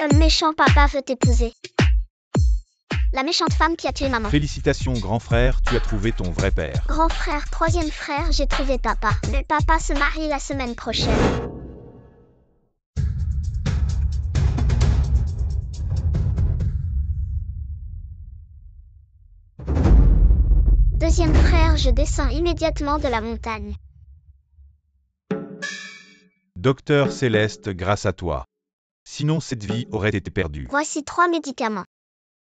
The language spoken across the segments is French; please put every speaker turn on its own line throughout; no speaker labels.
Un méchant papa veut t'épouser. La méchante femme qui a tué maman.
Félicitations grand frère, tu as trouvé ton vrai père.
Grand frère, troisième frère, j'ai trouvé papa. Le papa se marie la semaine prochaine. Deuxième frère, je descends immédiatement de la montagne.
Docteur Céleste, grâce à toi. Sinon cette vie aurait été perdue.
Voici 3 médicaments.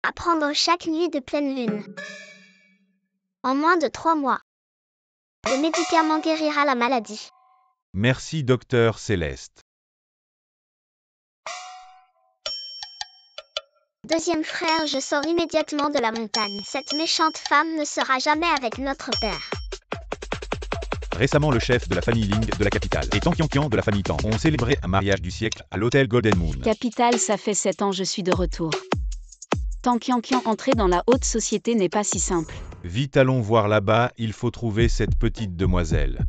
À prendre chaque nuit de pleine lune. En moins de 3 mois. Le médicament guérira la maladie.
Merci Docteur Céleste.
Deuxième frère, je sors immédiatement de la montagne. Cette méchante femme ne sera jamais avec notre père.
Récemment, le chef de la famille Ling de la capitale et Tang Qianqian de la famille Tang ont célébré un mariage du siècle à l'hôtel Golden Moon.
Capitale, ça fait 7 ans je suis de retour. Tang Qianqian, entrer dans la haute société n'est pas si simple.
Vite allons voir là-bas, il faut trouver cette petite demoiselle.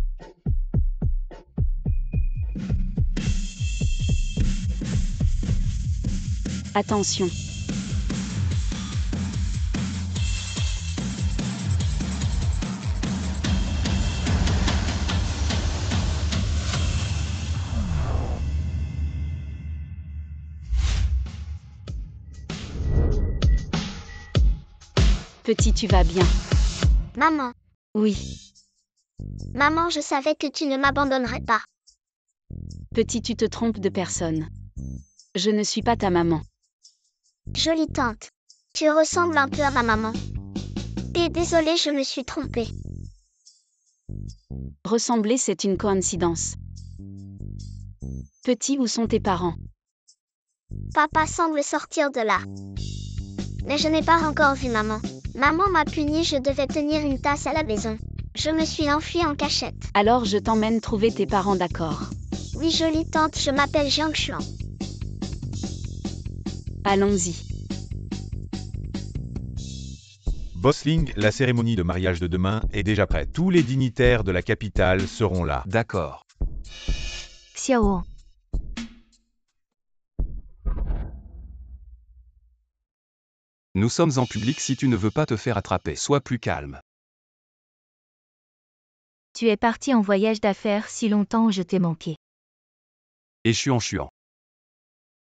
Attention. Petit, tu vas bien?
Maman.
Oui.
Maman, je savais que tu ne m'abandonnerais pas.
Petit, tu te trompes de personne. Je ne suis pas ta maman.
Jolie tante. Tu ressembles un peu à ma maman. Et désolée, je me suis trompée.
Ressembler, c'est une coïncidence. Petit, où sont tes parents?
Papa semble sortir de là. Mais je n'ai pas encore vu maman. Maman m'a puni, je devais tenir une tasse à la maison. Je me suis enfuie en cachette.
Alors je t'emmène trouver tes parents, d'accord?
Oui, jolie tante, je m'appelle Jiang Xuan.
Allons-y.
Bossling, la cérémonie de mariage de demain est déjà prête. Tous les dignitaires de la capitale seront là.
D'accord.
Xiao.
Nous sommes en public, si tu ne veux pas te faire attraper, sois plus calme.
Tu es parti en voyage d'affaires si longtemps, je t'ai manqué.
Et chuan.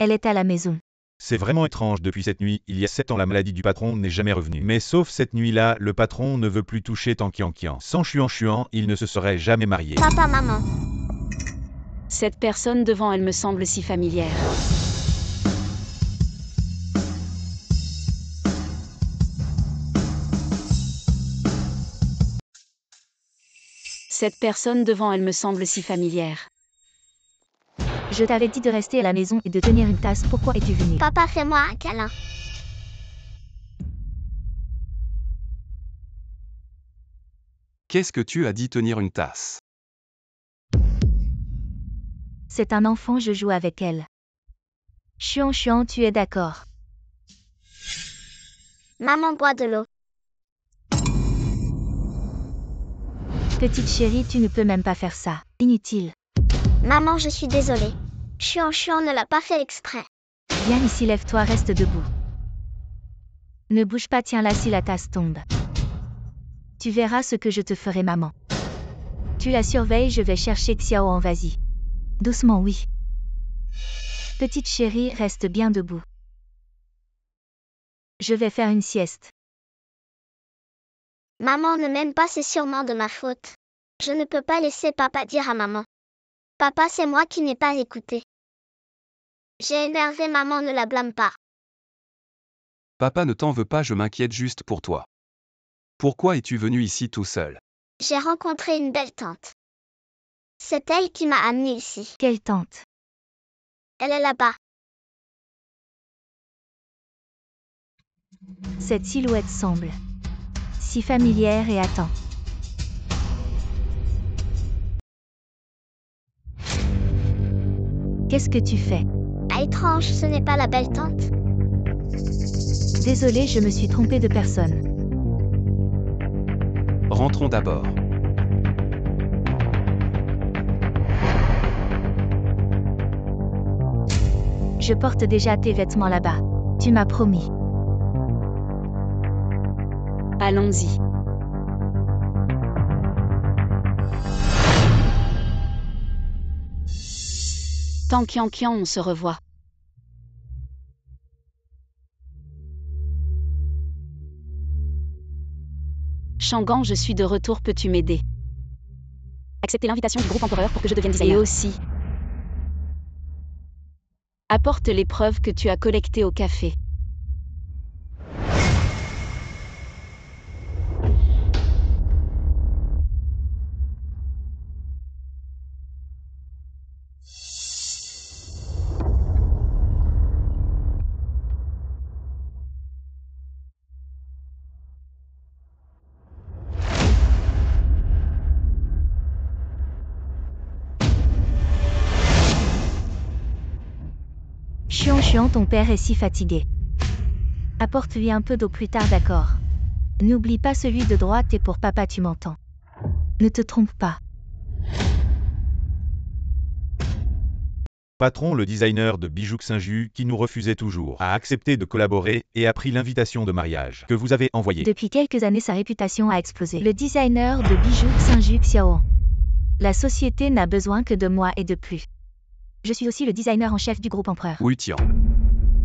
Elle est à la maison.
C'est vraiment étrange, depuis cette nuit, il y a 7 ans la maladie du patron n'est jamais revenue. Mais sauf cette nuit-là, le patron ne veut plus toucher Tang Qianqian. Sans Xuan, il ne se serait jamais marié.
Papa, maman.
Cette personne devant elle me semble si familière. Cette personne devant elle me semble si familière.
Je t'avais dit de rester à la maison et de tenir une tasse, pourquoi es-tu venu?
Papa, fais-moi un câlin.
Qu'est-ce que tu as dit, tenir une tasse?
C'est un enfant, je joue avec elle. Xuan, tu es d'accord?
Maman boit de l'eau.
Petite chérie, tu ne peux même pas faire ça. Inutile.
Maman, je suis désolée. Xuan ne l'a pas fait exprès.
Viens ici, lève-toi, reste debout. Ne bouge pas, tiens-la si la tasse tombe. Tu verras ce que je te ferai, maman. Tu la surveilles, je vais chercher Xiao, vas-y. Doucement, oui. Petite chérie, reste bien debout. Je vais faire une sieste.
Maman ne m'aime pas, c'est sûrement de ma faute. Je ne peux pas laisser papa dire à maman. Papa, c'est moi qui n'ai pas écouté. J'ai énervé maman, ne la blâme pas.
Papa ne t'en veut pas, je m'inquiète juste pour toi. Pourquoi es-tu venu ici tout seul?
J'ai rencontré une belle tante. C'est elle qui m'a amenée ici.
Quelle tante?
Elle est là-bas.
Cette silhouette semble si familière et attend. Qu'est-ce que tu fais?
Ah, étrange, ce n'est pas la belle tante.
Désolée, je me suis trompée de personne.
Rentrons d'abord.
Je porte déjà tes vêtements là-bas. Tu m'as promis.
Allons-y. Tankian, on se revoit. Shangan, je suis de retour, peux-tu m'aider?
Accepter l'invitation du groupe empereur pour que je devienne designer.
Et aussi, apporte les preuves que tu as collectées au café.
Chuan, ton père est si fatigué. Apporte-lui un peu d'eau plus tard, d'accord? N'oublie pas celui de droite et pour papa, tu m'entends. Ne te trompe pas.
Patron, le designer de bijoux Xinju, qui nous refusait toujours, a accepté de collaborer et a pris l'invitation de mariage que vous avez envoyée.
Depuis quelques années, sa réputation a explosé. Le designer de bijoux Xinju Xiaoan. La société n'a besoin que de moi et de plus. Je suis aussi le designer en chef du groupe empereur.
Oui, tiens.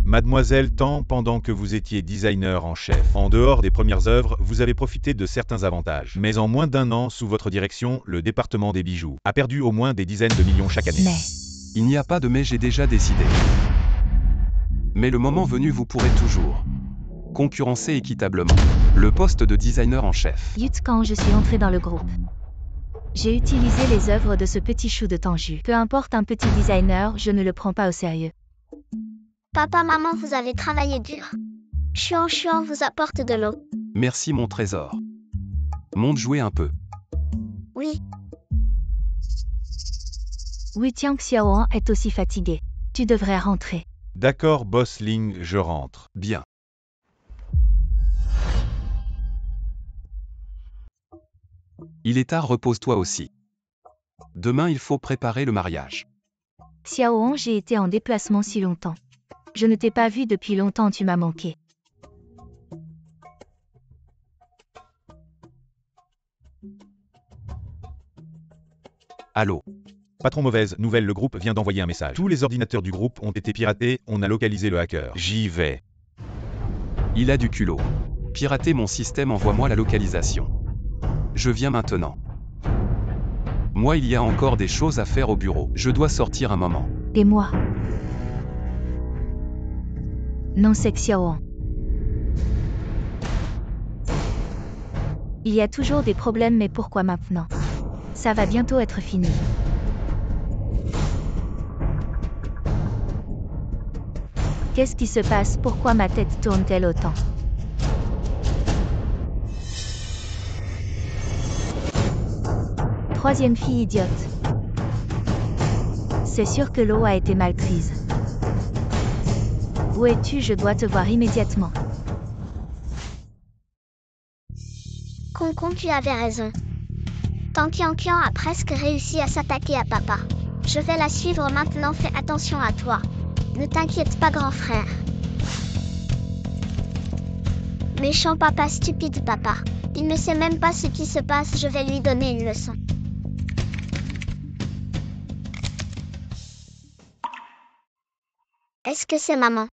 Mademoiselle Tan, pendant que vous étiez designer en chef, en dehors des premières œuvres, vous avez profité de certains avantages. Mais en moins d'1 an, sous votre direction, le département des bijoux a perdu au moins des dizaines de millions chaque année.
Mais
Il n'y a pas de mais, j'ai déjà décidé. Mais le moment venu, vous pourrez toujours concurrencer équitablement le poste de designer en chef.
Yut, quand je suis entré dans le groupe, j'ai utilisé les œuvres de ce petit chou de Tanju. Peu importe un petit designer, je ne le prends pas au sérieux.
Papa, maman, vous avez travaillé dur. Chuan vous apporte de l'eau.
Merci mon trésor. Monte jouer un peu.
Oui,
Wu Tiang Xiaoan est aussi fatigué. Tu devrais rentrer.
D'accord, boss Ling, je rentre.
Bien. Il est tard, repose-toi aussi. Demain, il faut préparer le mariage.
Xiaoan, j'ai été en déplacement si longtemps. Je ne t'ai pas vu depuis longtemps, tu m'as manqué.
Allô?
Patron, mauvaise nouvelle, le groupe vient d'envoyer un message. Tous les ordinateurs du groupe ont été piratés, on a localisé le hacker. J'y vais.
Il a du culot. Pirater mon système, envoie-moi la localisation. Je viens maintenant. Moi, il y a encore des choses à faire au bureau. Je dois sortir un moment.
Et moi? Non, c'est Xiaoan. Il y a toujours des problèmes, mais pourquoi maintenant? Ça va bientôt être fini. Qu'est-ce qui se passe? Pourquoi ma tête tourne-t-elle autant? Troisième fille idiote. C'est sûr que l'eau a été mal prise. Où es-tu? Je dois te voir immédiatement.
Concon, tu avais raison. Tankian a presque réussi à s'attaquer à papa. Je vais la suivre maintenant, fais attention à toi. Ne t'inquiète pas, grand frère. Méchant papa, stupide papa. Il ne sait même pas ce qui se passe, je vais lui donner une leçon. Est-ce que c'est maman?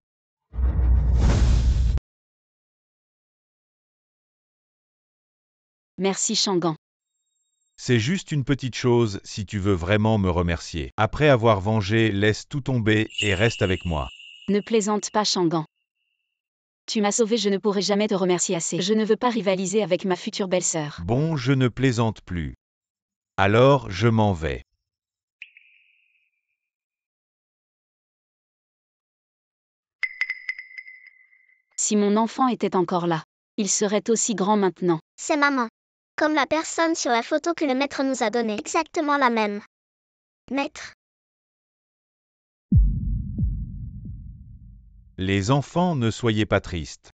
Merci Shangan.
C'est juste une petite chose si tu veux vraiment me remercier. Après avoir vengé, laisse tout tomber et reste avec moi.
Ne plaisante pas Shangan. Tu m'as sauvé, je ne pourrai jamais te remercier assez. Je ne veux pas rivaliser avec ma future belle-sœur.
Bon, je ne plaisante plus. Alors, je m'en vais.
Si mon enfant était encore là, il serait aussi grand maintenant.
C'est maman. Comme la personne sur la photo que le maître nous a donnée. Exactement la même. Maître.
Les enfants, ne soyez pas tristes.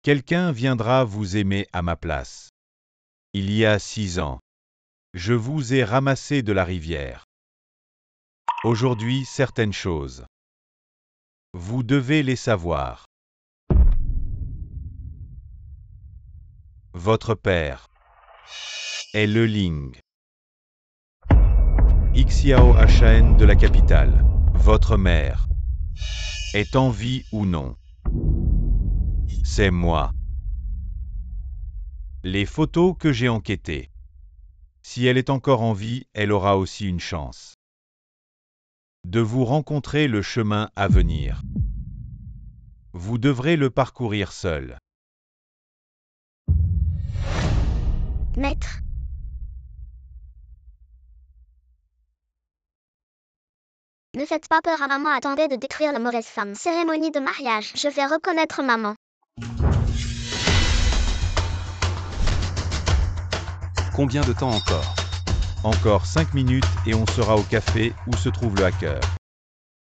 Quelqu'un viendra vous aimer à ma place. Il y a 6 ans, je vous ai ramassé de la rivière. Aujourd'hui, certaines choses. Vous devez les savoir. Votre père est le Ling Xiao HN de la capitale. Votre mère est en vie ou non? C'est moi. Les photos que j'ai enquêtées. Si elle est encore en vie, elle aura aussi une chance de vous rencontrer le chemin à venir. Vous devrez le parcourir seul.
Maître. Ne faites pas peur à maman, attendez de détruire la mauvaise femme. Cérémonie de mariage. Je vais reconnaître maman.
Combien de temps encore?
Encore 5 minutes et on sera au café où se trouve le hacker.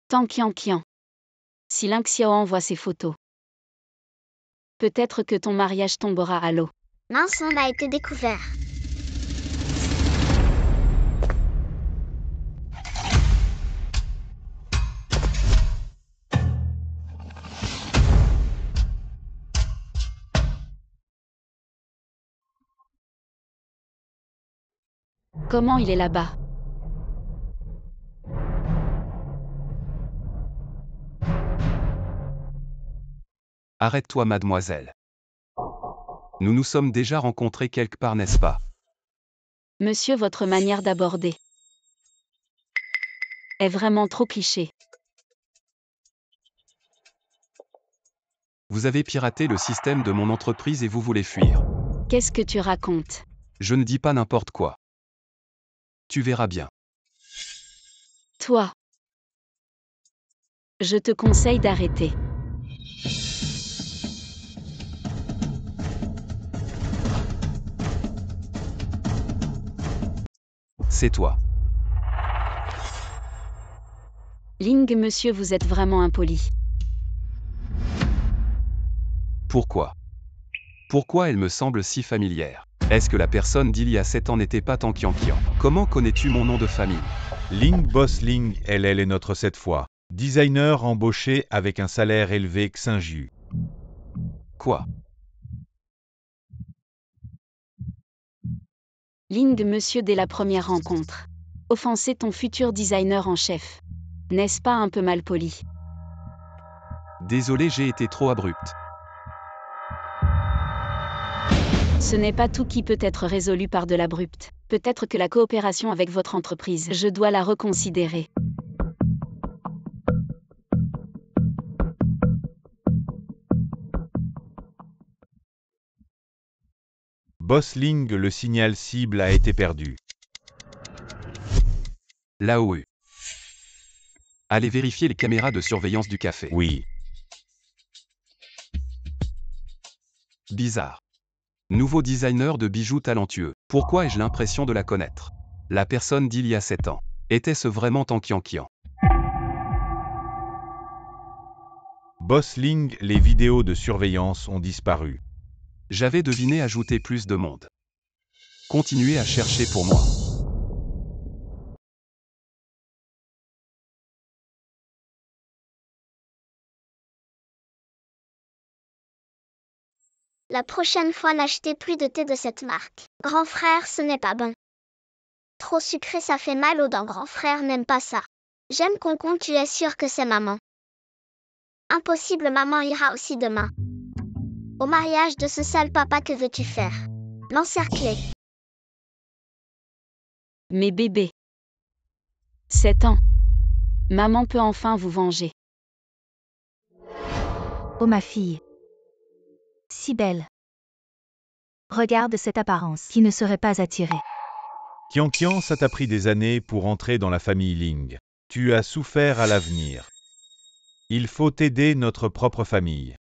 Tang Qian. Si Ling Xiao envoie ses photos, peut-être que ton mariage tombera à l'eau.
Mince, on a été découvert.
Comment il est là-bas?
Arrête-toi, mademoiselle. Nous nous sommes déjà rencontrés quelque part, n'est-ce pas?
Monsieur, votre manière d'aborder est vraiment trop cliché.
Vous avez piraté le système de mon entreprise et vous voulez fuir.
Qu'est-ce que tu racontes?
Je ne dis pas n'importe quoi. Tu verras bien.
Toi, je te conseille d'arrêter.
C'est toi.
Ling, monsieur, vous êtes vraiment impoli.
Pourquoi? Pourquoi elle me semble si familière? Est-ce que la personne d'il y a 7 ans n'était pas Tang Qian? Comment connais-tu mon nom de famille?
Ling Boss Ling, elle est notre cette fois. Designer embauché avec un salaire élevé Xinju.
Quoi?
Ling, monsieur, dès la première rencontre. Offenser ton futur designer en chef. N'est-ce pas un peu mal poli?
Désolé, j'ai été trop abrupte.
Ce n'est pas tout qui peut être résolu par de l'abrupt. Peut-être que la coopération avec votre entreprise, je dois la reconsidérer.
Boss Ling, le signal cible a été perdu.
Là-haut. Allez vérifier les caméras de surveillance du café.
Oui.
Bizarre. Nouveau designer de bijoux talentueux. Pourquoi ai-je l'impression de la connaître? La personne d'il y a 7 ans. Était-ce vraiment Tang Qian?
Boss Ling, les vidéos de surveillance ont disparu.
J'avais deviné ajouter plus de monde. Continuez à chercher pour moi.
La prochaine fois, n'achetez plus de thé de cette marque. Grand frère, ce n'est pas bon. Trop sucré, ça fait mal aux dents. Grand frère n'aime pas ça. J'aime Concon, tu es sûr que c'est maman? Impossible, maman ira aussi demain. Au mariage de ce sale papa, que veux-tu faire? L'encercler.
Mais bébé. 7 ans. Maman peut enfin vous venger.
Oh ma fille. Si belle. Regarde cette apparence qui ne serait pas attirée.
Qian, ça t'a pris des années pour entrer dans la famille Ling. Tu as souffert à l'avenir. Il faut aider notre propre famille.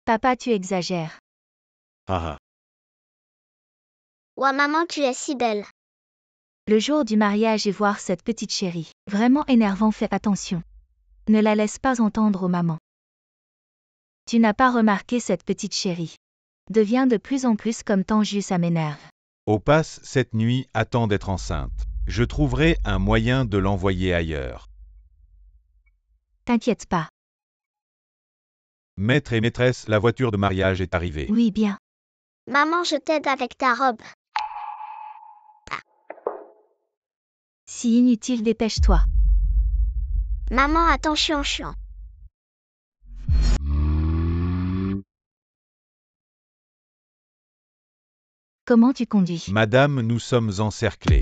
Papa, tu exagères.
Ouah, maman, tu es si belle.
Le jour du mariage et voir cette petite chérie. Vraiment énervant, fais attention. Ne la laisse pas entendre aux mamans. Tu n'as pas remarqué cette petite chérie. Devient de plus en plus comme Tanju, ça m'énerve.
Au pass, cette nuit, attends d'être enceinte. Je trouverai un moyen de l'envoyer ailleurs.
T'inquiète pas.
Maître et maîtresse, la voiture de mariage est arrivée.
Oui, bien.
Maman, je t'aide avec ta robe.
Si inutile, dépêche-toi.
Maman, attention, chiant.
Comment tu conduis?
Madame, nous sommes encerclés.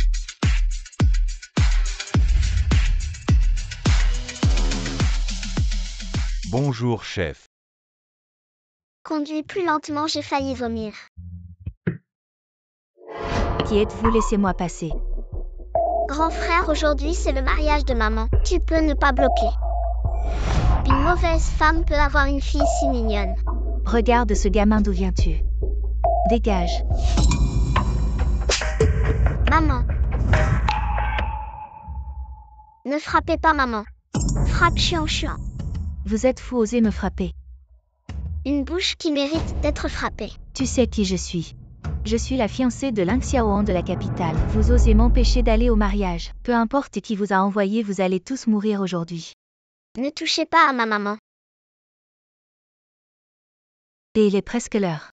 Bonjour, chef.
Conduis plus lentement, j'ai failli vomir.
Qui êtes-vous? Laissez-moi passer.
Grand frère, aujourd'hui c'est le mariage de maman. Tu peux ne pas bloquer. Une mauvaise femme peut avoir une fille si mignonne.
Regarde ce gamin, d'où viens-tu? Dégage.
Maman. Ne frappez pas maman. Frappe chiant.
Vous êtes fou, osez me frapper.
Une bouche qui mérite d'être frappée.
Tu sais qui je suis. Je suis la fiancée de Ling Xiaoan de la capitale. Vous osez m'empêcher d'aller au mariage. Peu importe qui vous a envoyé, vous allez tous mourir aujourd'hui.
Ne touchez pas à ma maman.
Et il est presque l'heure.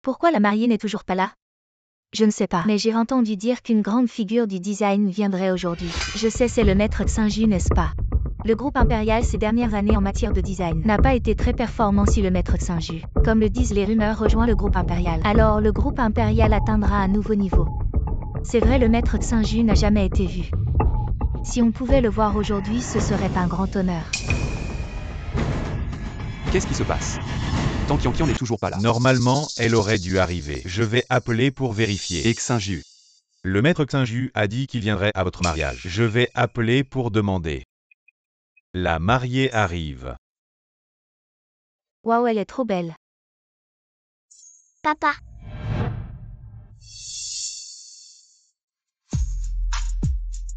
Pourquoi la mariée n'est toujours pas là? Je ne sais pas, mais j'ai entendu dire qu'une grande figure du design viendrait aujourd'hui. Je sais, c'est le maître Xinju, n'est-ce pas? Le groupe impérial ces dernières années en matière de design n'a pas été très performant si le maître Xinju, comme le disent les rumeurs, rejoint le groupe impérial. Alors le groupe impérial atteindra un nouveau niveau. C'est vrai, le maître Xinju n'a jamais été vu. Si on pouvait le voir aujourd'hui, ce serait un grand honneur.
Qu'est-ce qui se passe? Tang Qianqian n'est toujours pas là.
Normalement, elle aurait dû arriver. Je vais appeler pour vérifier.
Et Xinju.
Le maître Xinju a dit qu'il viendrait à votre mariage. Je vais appeler pour demander. La mariée arrive.
Waouh, elle est trop belle.
Papa.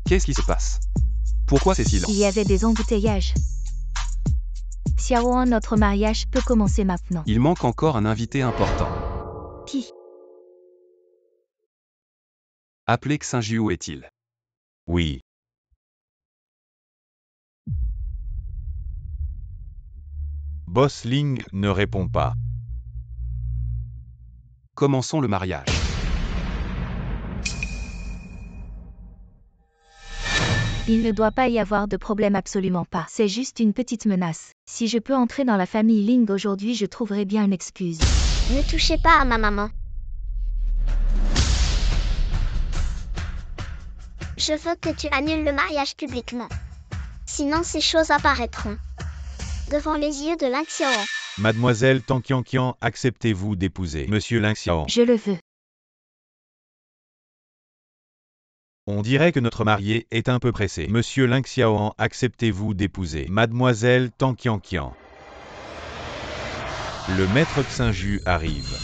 Qu'est-ce qui se passe? Pourquoi c'est si lent?
Il y avait des embouteillages. Xiaoan, notre mariage peut commencer maintenant.
Il manque encore un invité important.
Qui?
Appelez Xinju, où est-il?
Oui. Boss Ling ne répond pas.
Commençons le mariage.
Il ne doit pas y avoir de problème, absolument pas. C'est juste une petite menace. Si je peux entrer dans la famille Ling aujourd'hui, je trouverai bien une excuse.
Ne touchez pas à ma maman. Je veux que tu annules le mariage publiquement. Sinon ces choses apparaîtront devant les yeux de Ling Xiaoan.
Mademoiselle Tang Qianqian, acceptez-vous d'épouser Monsieur Ling Xiaoan?
Je le veux.
On dirait que notre marié est un peu pressé. Monsieur Ling Xiaoan, acceptez-vous d'épouser Mademoiselle Tang Qianqian? Le maître Xinju arrive.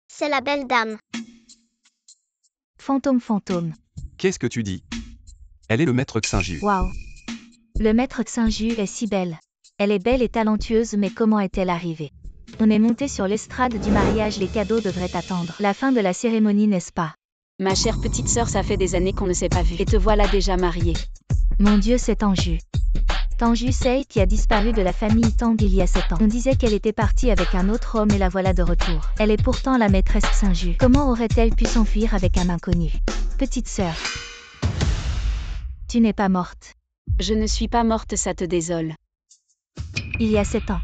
C'est la belle dame.
Fantôme.
Qu'est-ce que tu dis? Elle est le maître Xinju.
Waouh. Le maître Xinju est si belle. Elle est belle et talentueuse, mais comment est-elle arrivée? On est monté sur l'estrade du mariage, les cadeaux devraient attendre la fin de la cérémonie, n'est-ce pas?
Ma chère petite sœur, ça fait des années qu'on ne s'est pas vu. Et te voilà déjà mariée.
Mon Dieu, c'est Tanju. Tanju Sei qui a disparu de la famille Tang il y a 7 ans. On disait qu'elle était partie avec un autre homme et la voilà de retour. Elle est pourtant la maîtresse Xinju. Comment aurait-elle pu s'enfuir avec un inconnu? Petite sœur. Tu n'es pas morte.
Je ne suis pas morte, ça te désole.
Il y a 7 ans.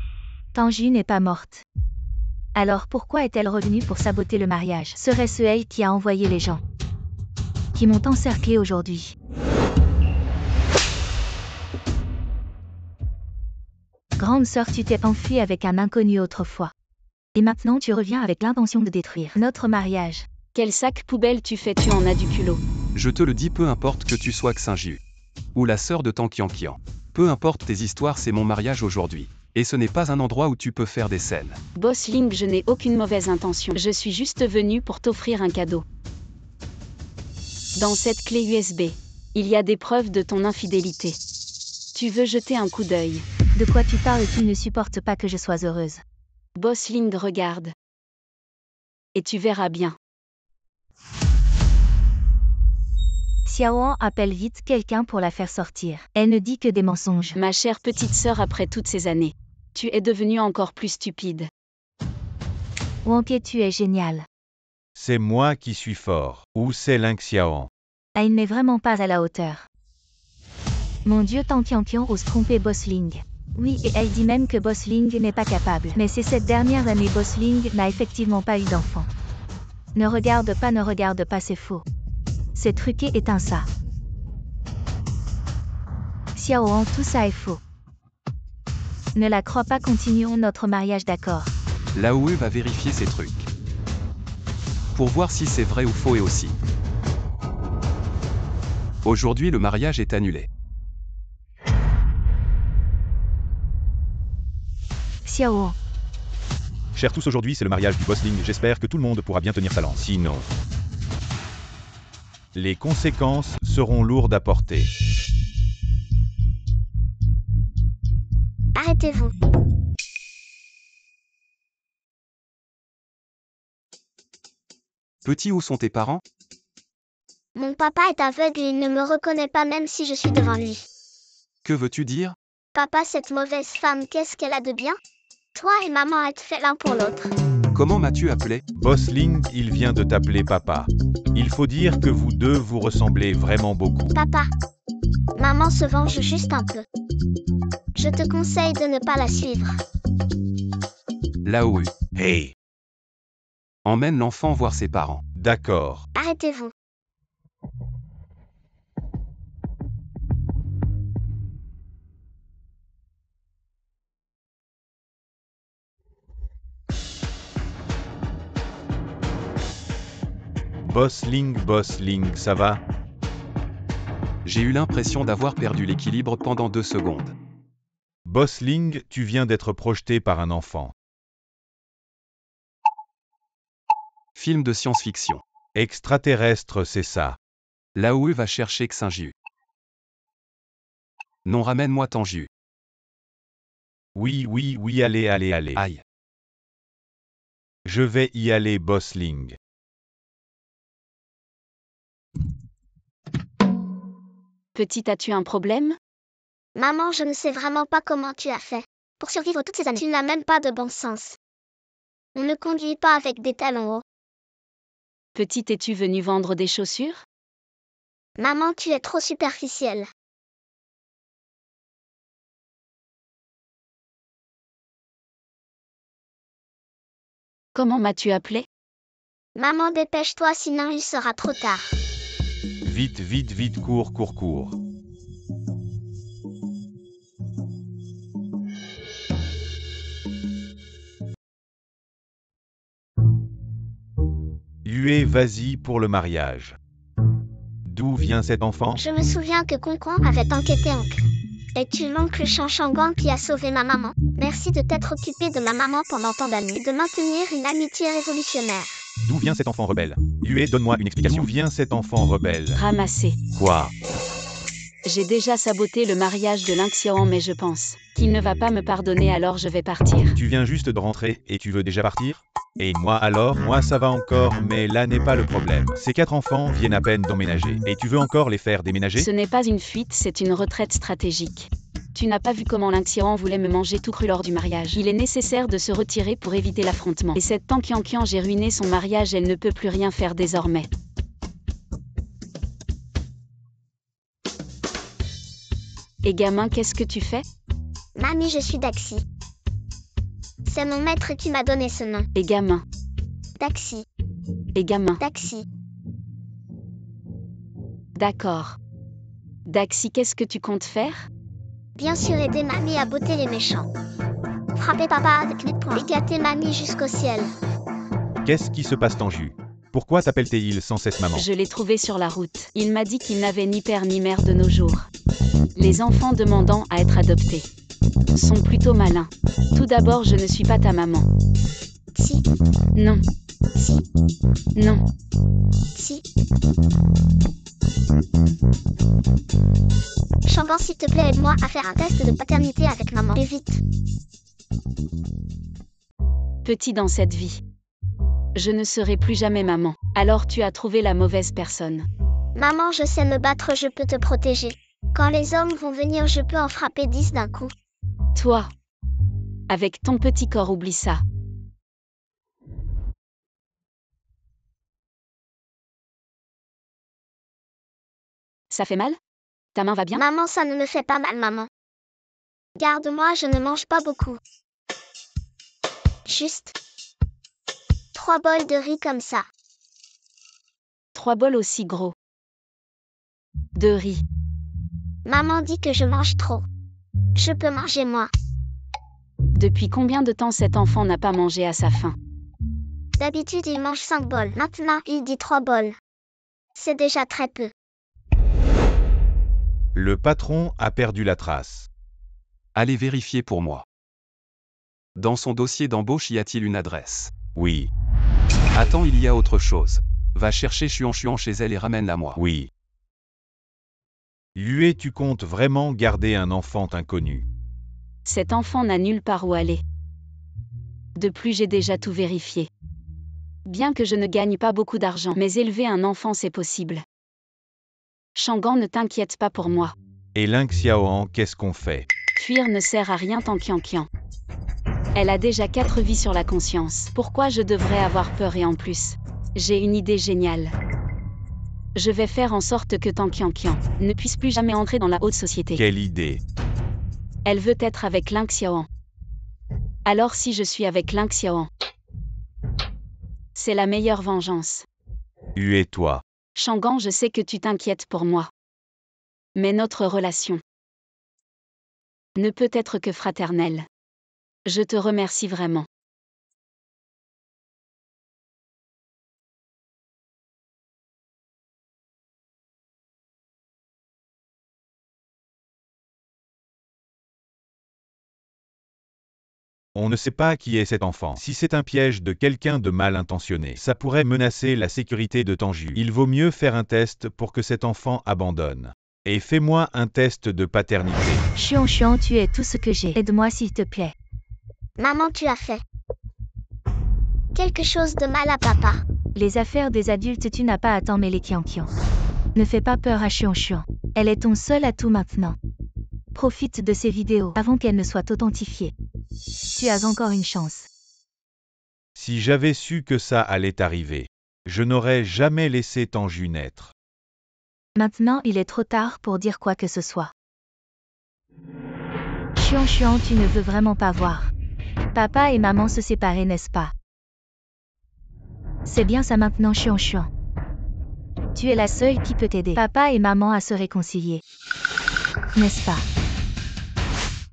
Tanju n'est pas morte. Alors pourquoi est-elle revenue pour saboter le mariage? Serait-ce elle qui a envoyé les gens qui m'ont encerclé aujourd'hui? Grande sœur, tu t'es enfuie avec un inconnu autrefois. Et maintenant tu reviens avec l'intention de détruire notre mariage.
Quel sac poubelle tu fais, tu en as du culot.
Je te le dis, peu importe que tu sois Xinju ou la sœur de Tang Qianqian. Peu importe tes histoires, c'est mon mariage aujourd'hui. Et ce n'est pas un endroit où tu peux faire des scènes.
Boss Ling, je n'ai aucune mauvaise intention. Je suis juste venue pour t'offrir un cadeau. Dans cette clé USB, il y a des preuves de ton infidélité. Tu veux jeter un coup d'œil.
De quoi tu parles? Tu ne supportes pas que je sois heureuse.
Bossling regarde. Et tu verras bien.
Xiaoan appelle vite quelqu'un pour la faire sortir. Elle ne dit que des mensonges.
Ma chère petite sœur, après toutes ces années, tu es devenue encore plus stupide.
Wonke, tu es génial.
C'est moi qui suis fort. Ou c'est Ling Xiaoan.
Elle n'est vraiment pas à la hauteur. Mon Dieu, Tang Qianqian ose tromper Bossling. Oui, et elle dit même que Bossling n'est pas capable. Mais ces 7 dernières années, Bossling n'a effectivement pas eu d'enfant. Ne regarde pas, c'est faux. C'est truqué, éteins ça. Xiaoan, tout ça est faux. Ne la crois pas, continuons notre mariage, d'accord.
Laoue va vérifier ces trucs. Pour voir si c'est vrai ou faux et aussi. Aujourd'hui, le mariage est annulé.
Xiaoan.
Chers tous, aujourd'hui c'est le mariage du Bossling, j'espère que tout le monde pourra bien tenir sa langue. Sinon, les conséquences seront lourdes à porter.
Arrêtez-vous.
Petit, où sont tes parents?
Mon papa est aveugle et il ne me reconnaît pas même si je suis devant lui.
Que veux-tu dire?
Papa, cette mauvaise femme, qu'est-ce qu'elle a de bien? Toi et maman êtes faits l'un pour l'autre.
Comment m'as-tu appelé?
Bossling, il vient de t'appeler papa. Il faut dire que vous deux vous ressemblez vraiment beaucoup.
Papa, maman se venge juste un peu. Je te conseille de ne pas la suivre.
Laoue.
Hey,
Emmène l'enfant voir ses parents.
d'accord.
Arrêtez-vous.
Bossling, ça va?
J'ai eu l'impression d'avoir perdu l'équilibre pendant 2 secondes.
Bossling, tu viens d'être projeté par un enfant.
Film de science-fiction.
Extraterrestre, c'est ça.
Laoue va chercher Xinjiu. Non, ramène-moi Tanju.
Oui, allez.
Aïe.
Je vais y aller, Bossling.
Petite, as-tu un problème?
Maman, je ne sais vraiment pas comment tu as fait. Pour survivre toutes ces années, tu n'as même pas de bon sens. On ne conduit pas avec des talons hauts.
Petite, es-tu venue vendre des chaussures?
Maman, tu es trop superficielle.
Comment m'as-tu appelé?
Maman, dépêche-toi, sinon il sera trop tard.
Vite, cours. Yue, vas-y pour le mariage. D'où vient cet enfant?
Je me souviens que Concon avait enquêté oncle. Es-tu l'oncle Chanchangan qui a sauvé ma maman? Merci de t'être occupé de ma maman pendant tant d'années, de maintenir une amitié révolutionnaire.
D'où vient cet enfant rebelle? Yue, donne-moi une explication. D'où vient cet enfant rebelle?
Ramassé.
Quoi?
J'ai déjà saboté le mariage de Ling Xiaoan, mais je pense qu'il ne va pas me pardonner, alors je vais partir.
Tu viens juste de rentrer et tu veux déjà partir? Et moi alors? Moi ça va encore, mais là n'est pas le problème. Ces 4 enfants viennent à peine d'emménager. Et tu veux encore les faire déménager?
Ce n'est pas une fuite, c'est une retraite stratégique. Tu n'as pas vu comment Ling Xiaoan voulait me manger tout cru lors du mariage. Il est nécessaire de se retirer pour éviter l'affrontement. Et cette Tang Qianqian, j'ai ruiné son mariage, elle ne peut plus rien faire désormais. Et gamin, qu'est-ce que tu fais?
Mamie, je suis Daxi. C'est mon maître qui m'a donné ce nom.
Et gamin.
Daxi.
Et gamin.
Daxi.
D'accord. Daxi, qu'est-ce que tu comptes faire?
Bien sûr, aider mamie à botter les méchants. Frapper papa avec les poings. Éclater mamie jusqu'au ciel.
Qu'est-ce qui se passe, Tanju? Pourquoi t'appelle-t-il sans cesse maman?
Je l'ai trouvé sur la route. Il m'a dit qu'il n'avait ni père ni mère de nos jours. Les enfants demandant à être adoptés sont plutôt malins. Tout d'abord, je ne suis pas ta maman.
Si.
Non.
Si.
Non.
Si. Shangan, s'il te plaît, aide-moi à faire un test de paternité avec maman. Et vite.
Petit dans cette vie. Je ne serai plus jamais maman. Alors tu as trouvé la mauvaise personne.
Maman, je sais me battre, je peux te protéger. Quand les hommes vont venir, je peux en frapper 10 d'un coup.
Toi. Avec ton petit corps, oublie ça. Ça fait mal? Ta main va bien?
Maman, ça ne me fait pas mal, maman. Garde-moi, je ne mange pas beaucoup. Juste 3 bols de riz comme ça.
3 bols aussi gros. De riz.
Maman dit que je mange trop. Je peux manger moi.
Depuis combien de temps cet enfant n'a pas mangé à sa faim?
D'habitude, il mange 5 bols. Maintenant, il dit 3 bols. C'est déjà très peu.
Le patron a perdu la trace.
Allez vérifier pour moi. Dans son dossier d'embauche y a-t-il une adresse?
Oui,
Attends, il y a autre chose. Va chercher Chuan chez elle et ramène-la moi.
oui. Yue, tu comptes vraiment garder un enfant inconnu?
Cet enfant n'a nulle part où aller. De plus, j'ai déjà tout vérifié. Bien que je ne gagne pas beaucoup d'argent, mais élever un enfant, c'est possible. Shangan, ne t'inquiète pas pour moi.
Et Ling Xiaoan, qu'est-ce qu'on fait?
Fuir ne sert à rien tant Qian. Elle a déjà 4 vies sur la conscience. Pourquoi je devrais avoir peur? Et en plus, j'ai une idée géniale. Je vais faire en sorte que Tan Qian ne puisse plus jamais entrer dans la haute société.
Quelle idée?
Elle veut être avec Ling Xiaoan. Alors si je suis avec Ling Xiaoan, c'est la meilleure vengeance.
Yue, toi.
Shangan, je sais que tu t'inquiètes pour moi. Mais notre relation ne peut être que fraternelle. Je te remercie vraiment.
On ne sait pas qui est cet enfant. Si c'est un piège de quelqu'un de mal intentionné, ça pourrait menacer la sécurité de Tanju. Il vaut mieux faire un test pour que cet enfant abandonne. Et fais-moi un test de paternité.
Chuan, tu es tout ce que j'ai. Aide-moi s'il te plaît.
Maman, tu as fait quelque chose de mal à papa.
Les affaires des adultes, tu n'as pas à t'en mêler, Qian. Ne fais pas peur à Chuan. Elle est ton seul atout maintenant. Profite de ces vidéos avant qu'elles ne soient authentifiées. Tu as encore une chance.
Si j'avais su que ça allait arriver, je n'aurais jamais laissé Tanju naître.
Maintenant, il est trop tard pour dire quoi que ce soit. Chuan, tu ne veux vraiment pas voir. Papa et maman se séparaient, n'est-ce pas? C'est bien ça maintenant, Chuan. Tu es la seule qui peut aider papa et maman à se réconcilier. N'est-ce pas?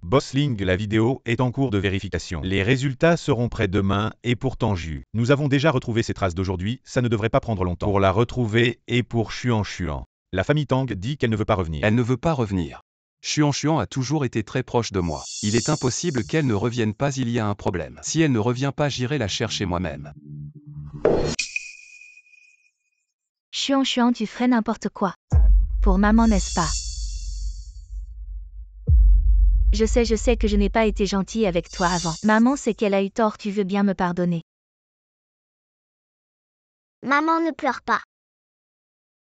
Bossling, la vidéo est en cours de vérification. Les résultats seront prêts demain et pour Tanju. Nous avons déjà retrouvé ces traces d'aujourd'hui, ça ne devrait pas prendre longtemps. Pour la retrouver et pour Chuan. La famille Tang dit qu'elle ne veut pas revenir.
Elle ne veut pas revenir. Chuan a toujours été très proche de moi. Il est impossible qu'elle ne revienne pas, il y a un problème. Si elle ne revient pas, j'irai la chercher moi-même.
Chuan, tu ferais n'importe quoi. Pour maman, n'est-ce pas? Je sais que je n'ai pas été gentille avec toi avant. Maman sait qu'elle a eu tort, tu veux bien me pardonner.
Maman, ne pleure pas.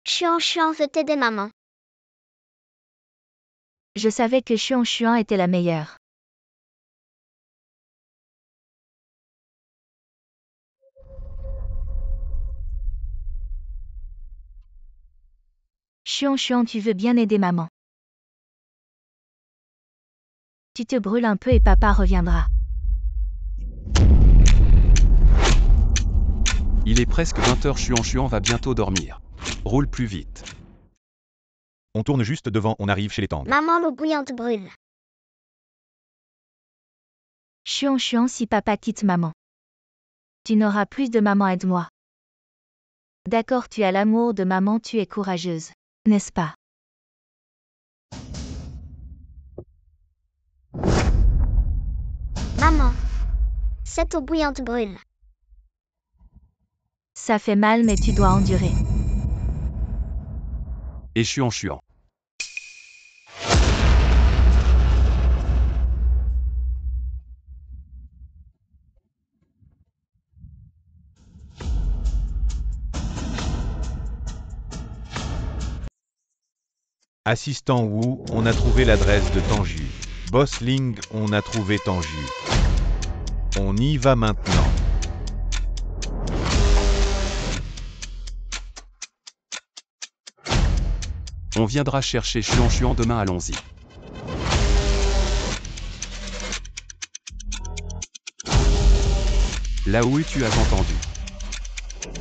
Chuan veut t'aider, maman.
Je savais que Chuan était la meilleure. Chuan, tu veux bien aider maman. Tu te brûles un peu et papa reviendra.
Il est presque 20h, Chuan va bientôt dormir. Roule plus vite.
On tourne juste devant, on arrive chez les Tang.
Maman, l'eau bouillante brûle.
Chuan, si papa quitte maman, tu n'auras plus de maman, aide-moi. D'accord, tu as l'amour de maman, tu es courageuse, n'est-ce pas?
Maman, cette eau bouillante brûle.
Ça fait mal mais tu dois endurer.
Et chuant.
Assistant Wu, on a trouvé l'adresse de Tanju. Boss Ling, on a trouvé Tanju. On y va maintenant.
On viendra chercher chuant demain, allons-y. Là où tu as entendu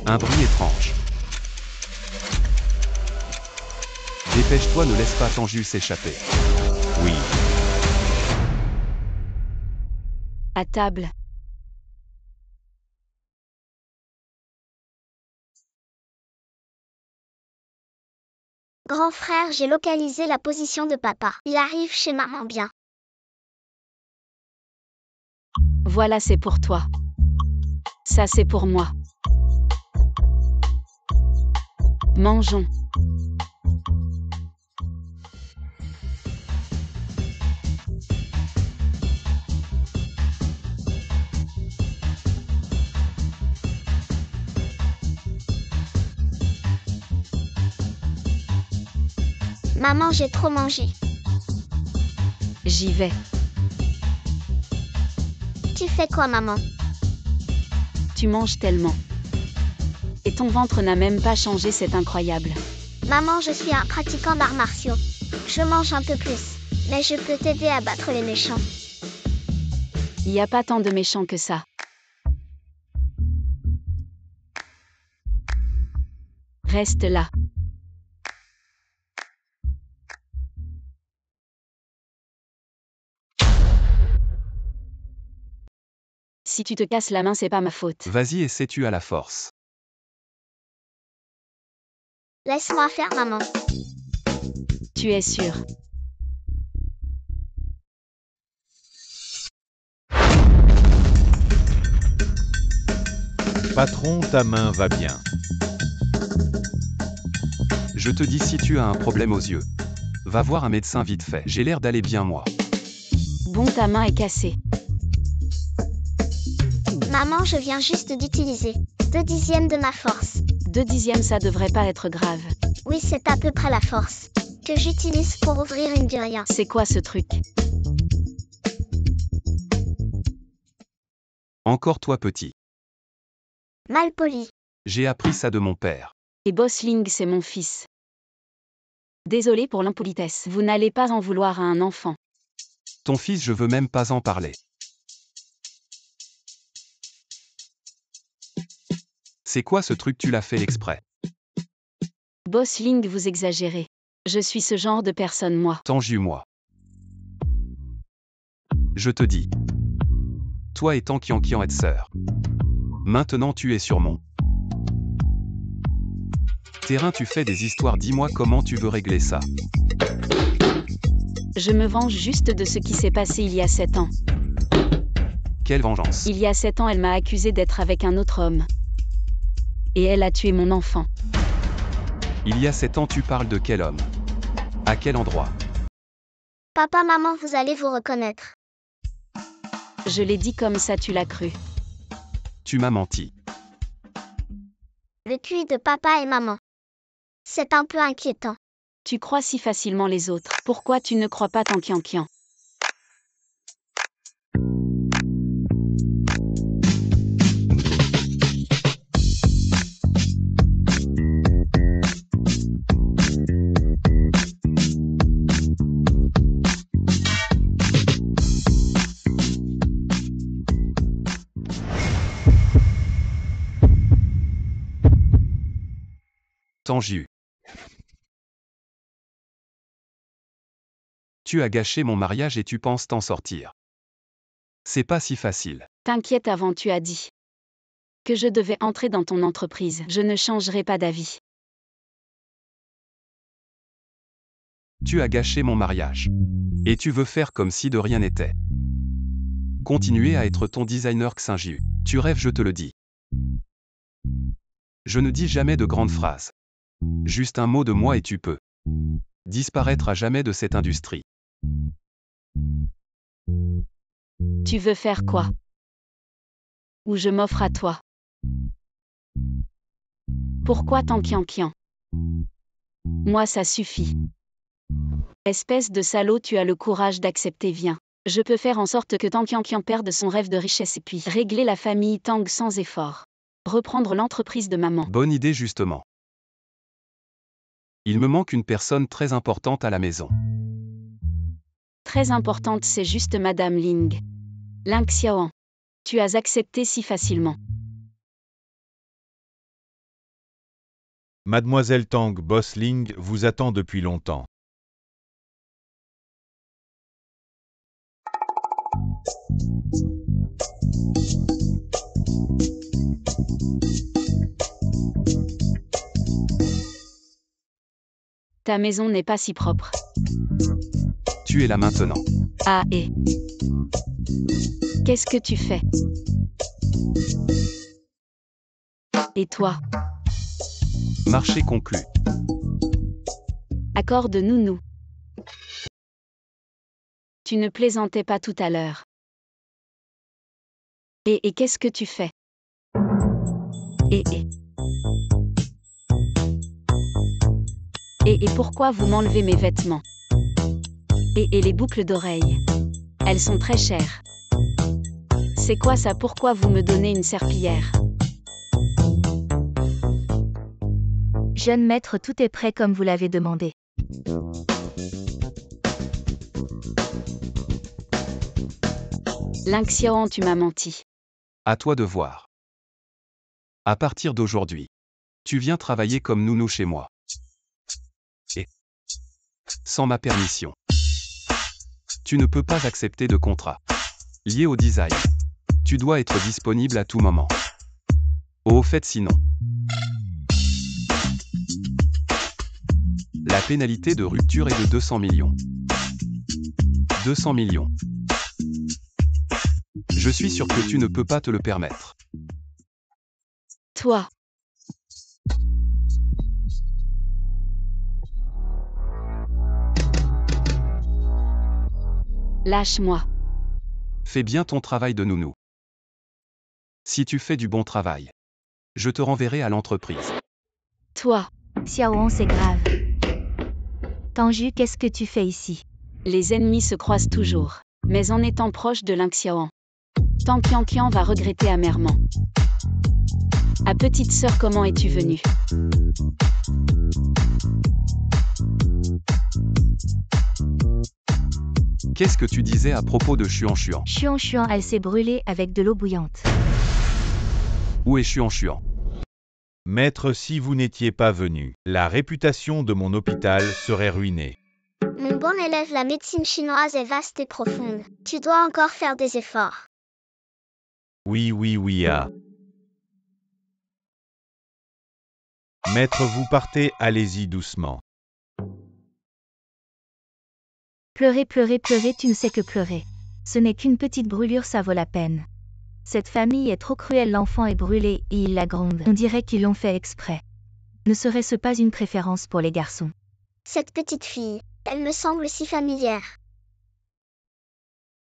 un bruit étrange. Dépêche-toi, ne laisse pas Tanju s'échapper.
Oui.
À table.
Grand frère, j'ai localisé la position de papa. Il arrive chez maman bien.
Voilà, c'est pour toi. Ça, c'est pour moi. Mangeons.
Maman, j'ai trop mangé.
J'y vais.
Tu fais quoi, maman?
Tu manges tellement. Et ton ventre n'a même pas changé, c'est incroyable.
Maman, je suis un pratiquant d'arts martiaux. Je mange un peu plus, mais je peux t'aider à battre les méchants.
Il n'y a pas tant de méchants que ça. Reste là. Si tu te casses la main, c'est pas ma faute.
Vas-y, essaie-tu à la force.
Laisse-moi faire, maman.
Tu es sûr?
Patron, ta main va bien.
Je te dis, si tu as un problème aux yeux, va voir un médecin vite fait. J'ai l'air d'aller bien, moi.
Bon, ta main est cassée.
Maman, je viens juste d'utiliser 2/10 de ma force.
2/10, ça devrait pas être grave.
Oui, c'est à peu près la force que j'utilise pour ouvrir une durien.
C'est quoi ce truc?
Encore toi, petit.
Mal poli.
J'ai appris ça de mon père.
Et Bossling, c'est mon fils. Désolé pour l'impolitesse. Vous n'allez pas en vouloir à un enfant.
Ton fils, je veux même pas en parler. C'est quoi ce truc, tu l'as fait exprès?
Bossling, vous exagérez. Je suis ce genre de personne, moi.
Tanju, moi. Je te dis. Toi et Tankian êtes sœurs. Maintenant tu es sur mon terrain, tu fais des histoires, dis-moi comment tu veux régler ça.
Je me venge juste de ce qui s'est passé il y a 7 ans.
Quelle vengeance?
Il y a 7 ans, elle m'a accusé d'être avec un autre homme. Et elle a tué mon enfant.
Il y a 7 ans, tu parles de quel homme? À quel endroit?
Papa, maman, vous allez vous reconnaître.
Je l'ai dit comme ça, tu l'as cru.
Tu m'as menti.
Le QI de papa et maman. C'est un peu inquiétant.
Tu crois si facilement les autres. Pourquoi tu ne crois pas Tankian?
Tanju. Tu as gâché mon mariage et tu penses t'en sortir. C'est pas si facile.
T'inquiète, avant tu as dit que je devais entrer dans ton entreprise. Je ne changerai pas d'avis.
Tu as gâché mon mariage. Et tu veux faire comme si de rien n'était. Continuer à être ton designer Xinjiu. Tu rêves, je te le dis. Je ne dis jamais de grandes phrases. Juste un mot de moi et tu peux Disparaître à jamais de cette industrie.
Tu veux faire quoi? Ou je m'offre à toi. Pourquoi tant kian-kian? Moi ça suffit. Espèce de salaud, tu as le courage d'accepter, viens. Je peux faire en sorte que Tang Kian perde son rêve de richesse et puis régler la famille Tang sans effort. Reprendre l'entreprise de maman.
Bonne idée justement. Il me manque une personne très importante à la maison.
Très importante, c'est juste Madame Ling. Ling Xiaoan. Tu as accepté si facilement.
Mademoiselle Tang Boss Ling vous attend depuis longtemps.
Ta maison n'est pas si propre.
Tu es là maintenant.
Ah et... Qu'est-ce que tu fais? Et toi?
Marché conclu.
Accord de nounou. Tu ne plaisantais pas tout à l'heure. Et qu'est-ce que tu fais? Et pourquoi vous m'enlevez mes vêtements? Et les boucles d'oreilles? Elles sont très chères. C'est quoi ça? Pourquoi vous me donnez une serpillière?
Jeune maître, tout est prêt comme vous l'avez demandé.
Ling Xiaoan, tu m'as menti.
À toi de voir. À partir d'aujourd'hui, tu viens travailler comme nounou chez moi. Et sans ma permission. Tu ne peux pas accepter de contrat lié au design. Tu dois être disponible à tout moment. Au fait, sinon, la pénalité de rupture est de 200 millions. 200 millions. Je suis sûr que tu ne peux pas te le permettre.
Toi. Lâche-moi.
Fais bien ton travail de nounou. Si tu fais du bon travail, je te renverrai à l'entreprise.
Toi.
Xiaoan, c'est grave. Tanju, qu'est-ce que tu fais ici?
Les ennemis se croisent toujours. Mais en étant proche de Ling Xiaoan, Tang Kian va regretter amèrement. À petite sœur, comment es-tu venue?
Qu'est-ce que tu disais à propos de Xuan Xuan?
Xuan Xuan, elle s'est brûlée avec de l'eau bouillante.
Où est Xuan Xuan?
Maître, si vous n'étiez pas venu, la réputation de mon hôpital serait ruinée.
Mon bon élève, la médecine chinoise est vaste et profonde. Tu dois encore faire des efforts.
Oui, ah. Maître, vous partez, allez-y doucement.
Pleurer, pleurer, pleurer, tu ne sais que pleurer. Ce n'est qu'une petite brûlure, ça vaut la peine. Cette famille est trop cruelle, l'enfant est brûlé et ils la grondent. On dirait qu'ils l'ont fait exprès. Ne serait-ce pas une préférence pour les garçons?
Cette petite fille, elle me semble si familière.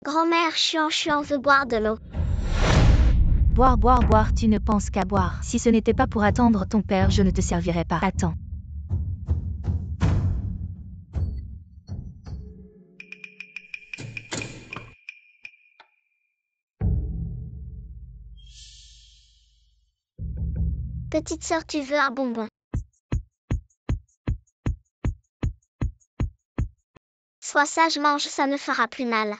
Grand-mère, Xuan veut boire de l'eau.
Boire, boire, boire, tu ne penses qu'à boire. Si ce n'était pas pour attendre ton père, je ne te servirais pas. Attends.
Petite sœur, tu veux un bonbon? Sois sage, mange, ça ne fera plus mal.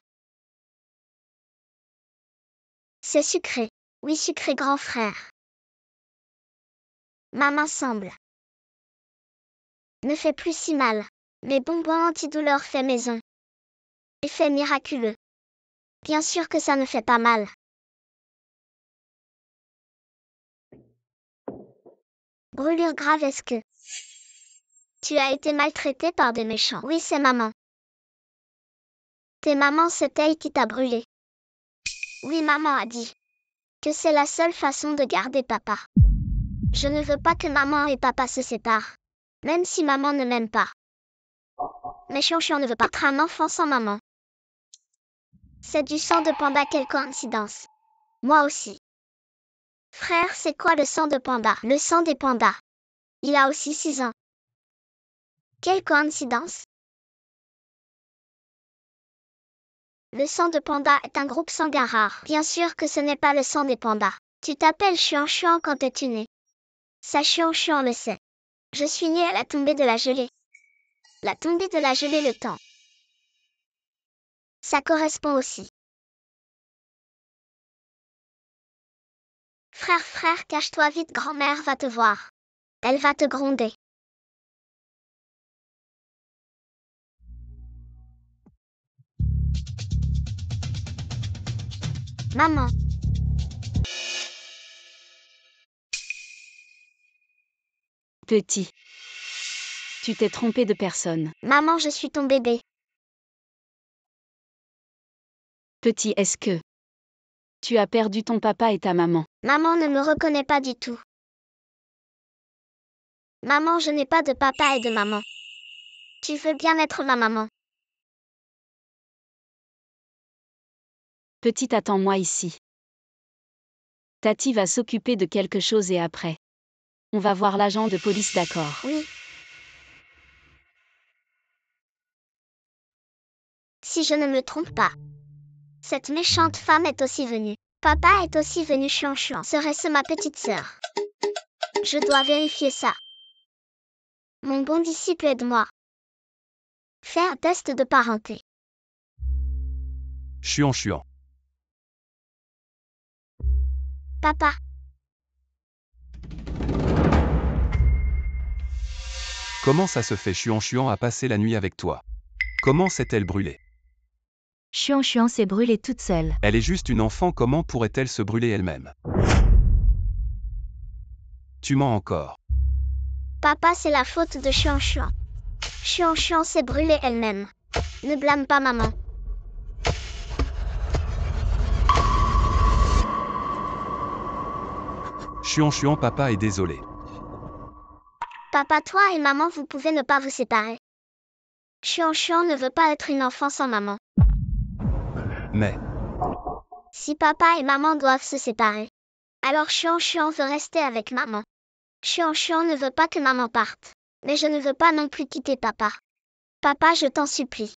C'est sucré. Oui, sucré, grand frère. Ma main semble. Ne fait plus si mal. Mes bonbons antidouleurs fait maison. Effet miraculeux. Bien sûr que ça ne fait pas mal. Brûlure grave, est-ce que tu as été maltraité par des méchants? Oui, c'est maman. T'es maman, c'est elle qui t'a brûlé. Oui, maman a dit que c'est la seule façon de garder papa. Je ne veux pas que maman et papa se séparent, même si maman ne m'aime pas. Mais Xion ne veut pas être un enfant sans maman. C'est du sang de panda, quelle coïncidence. Moi aussi. Frère, c'est quoi le sang de panda? Le sang des pandas. Il a aussi 6 ans. Quelle coïncidence. Le sang de panda est un groupe sanguin rare. Bien sûr que ce n'est pas le sang des pandas. Tu t'appelles Xion quand es-tu né? Ça Xion le sait. Je suis né à la tombée de la gelée. La tombée de la gelée, le temps. Ça correspond aussi. Frère, cache-toi vite, grand-mère va te voir. Elle va te gronder. Maman.
Petit. Tu t'es trompé de personne.
Maman, je suis ton bébé.
Petit, est-ce que tu as perdu ton papa et ta maman?
Maman ne me reconnaît pas du tout. Maman, je n'ai pas de papa et de maman. Tu veux bien être ma maman?
Petit, attends-moi ici. Tati va s'occuper de quelque chose et après. On va voir l'agent de police, d'accord?
Oui. Si je ne me trompe pas, cette méchante femme est aussi venue. Papa est aussi venu. Xion. Serait-ce ma petite sœur? Je dois vérifier ça. Mon bon disciple, aide-moi. Fais un test de parenté.
Xion.
Papa.
Comment ça se fait Xion a passé la nuit avec toi? Comment s'est-elle brûlée?
Xion s'est brûlée toute seule.
Elle est juste une enfant, comment pourrait-elle se brûler elle-même? Tu mens encore.
Papa, c'est la faute de Xion. Xion s'est brûlée elle-même. Ne blâme pas maman.
Xion, papa est désolé.
Papa, toi et maman, vous pouvez ne pas vous séparer. Xion ne veut pas être une enfant sans maman.
Mais,
Si papa et maman doivent se séparer, alors Xion veut rester avec maman. Xion ne veut pas que maman parte. Mais je ne veux pas non plus quitter papa. Papa, je t'en supplie.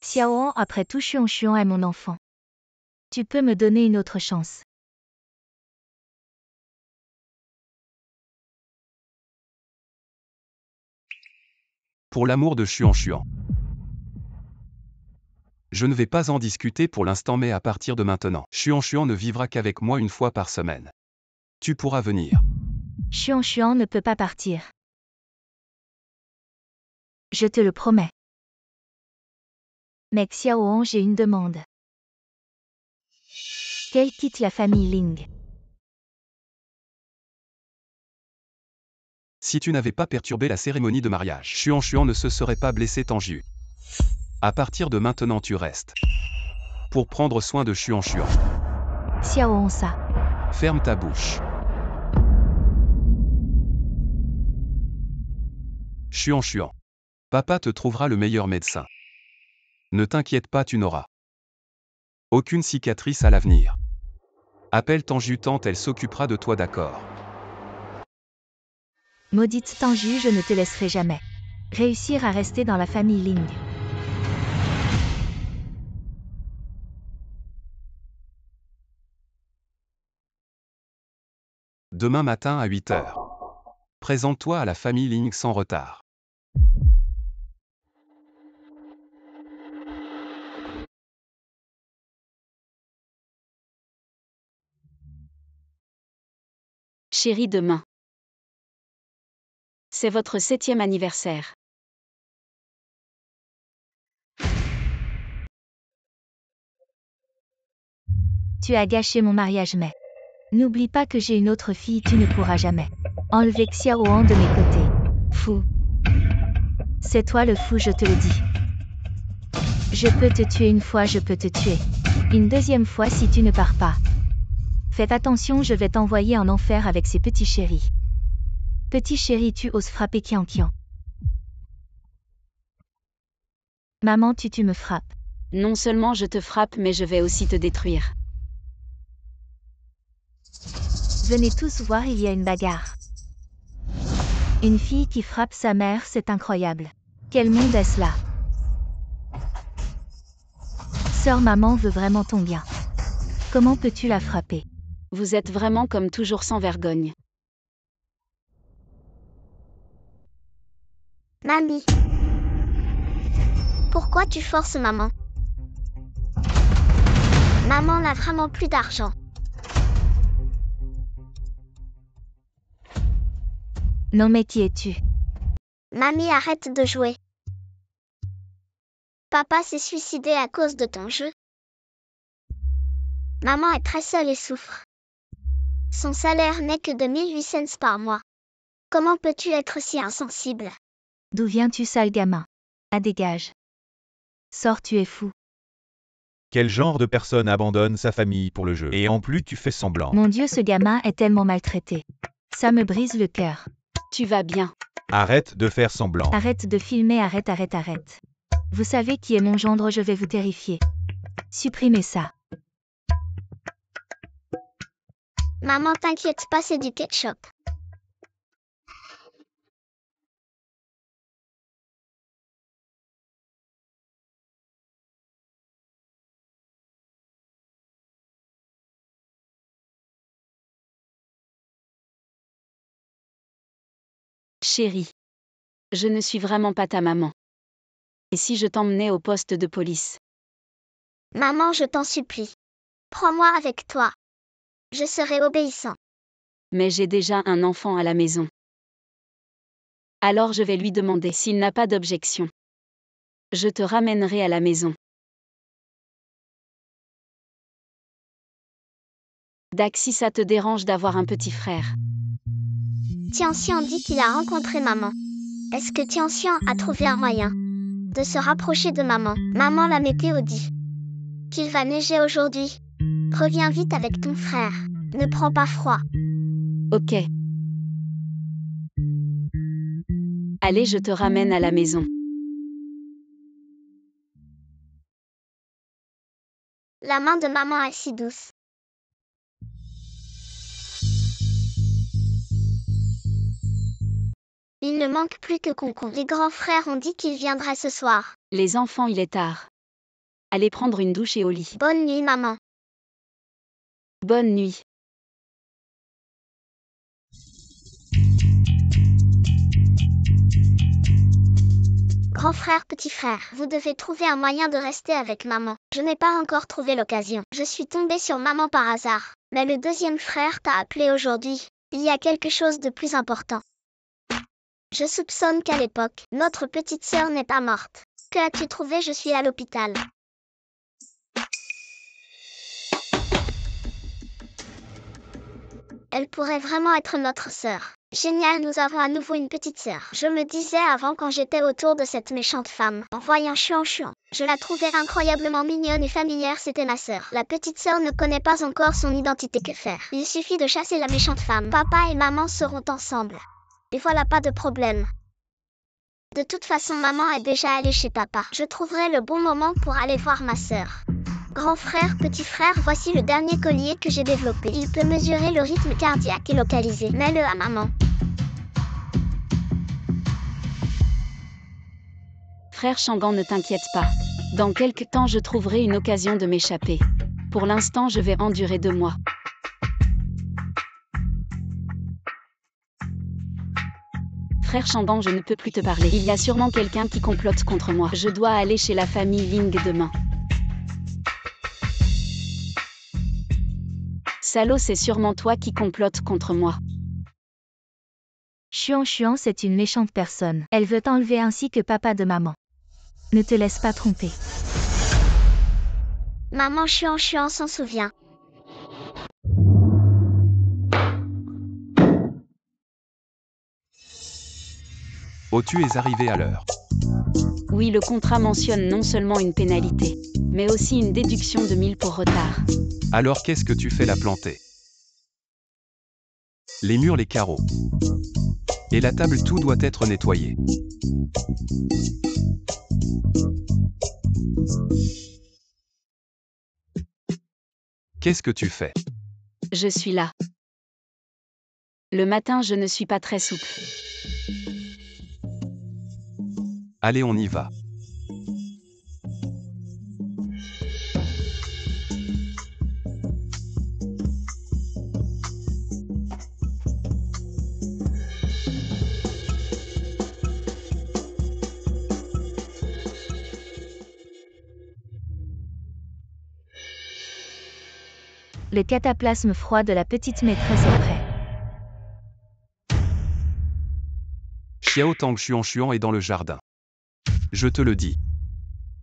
Xiao, après tout, Xion est mon enfant. Tu peux me donner une autre chance.
pour l'amour de Xion. Je ne vais pas en discuter pour l'instant, mais à partir de maintenant, Xion ne vivra qu'avec moi une fois par semaine. Tu pourras venir.
Xion ne peut pas partir. Je te le promets. Mais Xiao, j'ai une demande. Qu'elle quitte la famille Ling.
Si tu n'avais pas perturbé la cérémonie de mariage, Xion ne se serait pas blessé tant jus. À partir de maintenant, tu restes. Pour prendre soin de Xion.
Xiao, ça.
Ferme ta bouche. Xion. Papa te trouvera le meilleur médecin. Ne t'inquiète pas, tu n'auras aucune cicatrice à l'avenir. Appelle Tanju, tante, elle s'occupera de toi, d'accord?
Maudite Tanju, je ne te laisserai jamais réussir à rester dans la famille Ling.
Demain matin à 8 h. Présente-toi à la famille Ling sans retard.
Chérie, demain. C'est votre 7e anniversaire.
Tu as gâché mon mariage, mais n'oublie pas que j'ai une autre fille, tu ne pourras jamais enlever Xiao de mes côtés. Fou. C'est toi le fou, je te le dis. Je peux te tuer une fois, je peux te tuer une deuxième fois si tu ne pars pas. Faites attention, je vais t'envoyer en enfer avec ces petits chéris. Petit chéri, tu oses frapper Kian Kian. Maman, tu me frappes.
Non seulement je te frappe, mais je vais aussi te détruire.
Venez tous voir, il y a une bagarre. Une fille qui frappe sa mère, c'est incroyable. Quel monde est-ce là? Sœur maman veut vraiment ton bien. Comment peux-tu la frapper?
Vous êtes vraiment comme toujours sans vergogne.
Mamie. Pourquoi tu forces maman? Maman n'a vraiment plus d'argent.
Non mais qui es-tu?
Mamie, arrête de jouer. Papa s'est suicidé à cause de ton jeu. Maman est très seule et souffre. Son salaire n'est que de 1800 cents par mois. Comment peux-tu être si insensible?
D'où viens-tu, sale gamin? Ah, dégage. Sors, tu es fou.
Quel genre de personne abandonne sa famille pour le jeu? Et en plus tu fais semblant.
Mon Dieu, ce gamin est tellement maltraité. Ça me brise le cœur.
Tu vas bien.
Arrête de faire semblant.
Arrête de filmer, arrête. Vous savez qui est mon gendre, je vais vous terrifier. Supprimez ça.
Maman, t'inquiète pas, c'est du ketchup.
Chérie. Je ne suis vraiment pas ta maman. Et si je t'emmenais au poste de police?
Maman, je t'en supplie. Prends-moi avec toi. Je serai obéissant.
Mais j'ai déjà un enfant à la maison. Alors je vais lui demander s'il n'a pas d'objection. Je te ramènerai à la maison. Dak, si ça te dérange d'avoir un petit frère.
Tianxian dit qu'il a rencontré maman. Est-ce que Tianxian a trouvé un moyen de se rapprocher de maman? Maman, la météo dit qu'il va neiger aujourd'hui. Reviens vite avec ton frère. Ne prends pas froid.
Ok. Allez, je te ramène à la maison.
La main de maman est si douce. Il ne manque plus que Concon. Les grands frères ont dit qu'ils viendraient ce soir.
Les enfants, il est tard. Allez prendre une douche et au lit.
Bonne nuit, maman.
Bonne nuit.
Grand frère, petit frère, vous devez trouver un moyen de rester avec maman. Je n'ai pas encore trouvé l'occasion. Je suis tombée sur maman par hasard. Mais le deuxième frère t'a appelé aujourd'hui. Il y a quelque chose de plus important. Je soupçonne qu'à l'époque, notre petite sœur n'est pas morte. Que as-tu trouvé? Je suis à l'hôpital. Elle pourrait vraiment être notre sœur. Génial, nous avons à nouveau une petite sœur. Je me disais avant quand j'étais autour de cette méchante femme, en voyant Chuan Chuan, je la trouvais incroyablement mignonne et familière, c'était ma sœur. La petite sœur ne connaît pas encore son identité, que faire? Il suffit de chasser la méchante femme. Papa et maman seront ensemble. Et voilà, pas de problème. De toute façon, maman est déjà allée chez papa. Je trouverai le bon moment pour aller voir ma sœur. Grand frère, petit frère, voici le dernier collier que j'ai développé. Il peut mesurer le rythme cardiaque et localiser. Mets-le à maman.
Frère Shangan, ne t'inquiète pas. Dans quelque temps, je trouverai une occasion de m'échapper. Pour l'instant, je vais endurer 2 mois. Frère Shangan, je ne peux plus te parler. Il y a sûrement quelqu'un qui complote contre moi. Je dois aller chez la famille Ling demain. Salaud, c'est sûrement toi qui complotes contre moi.
Chuan Chuan, c'est une méchante personne. Elle veut t'enlever ainsi que papa de maman. Ne te laisse pas tromper.
Maman Chuan Chuan s'en souvient.
Oh, tu es arrivé à l'heure.
Oui, le contrat mentionne non seulement une pénalité, mais aussi une déduction de 1000 pour retard.
Alors qu'est-ce que tu fais la planter? Les murs, les carreaux. Et la table, tout doit être nettoyé. Qu'est-ce que tu fais?
Je suis là. Le matin, je ne suis pas très souple.
Allez, on y va.
Le cataplasme froid de la petite maîtresse est prêt.
Xiao Tang Xuan est dans le jardin. Je te le dis.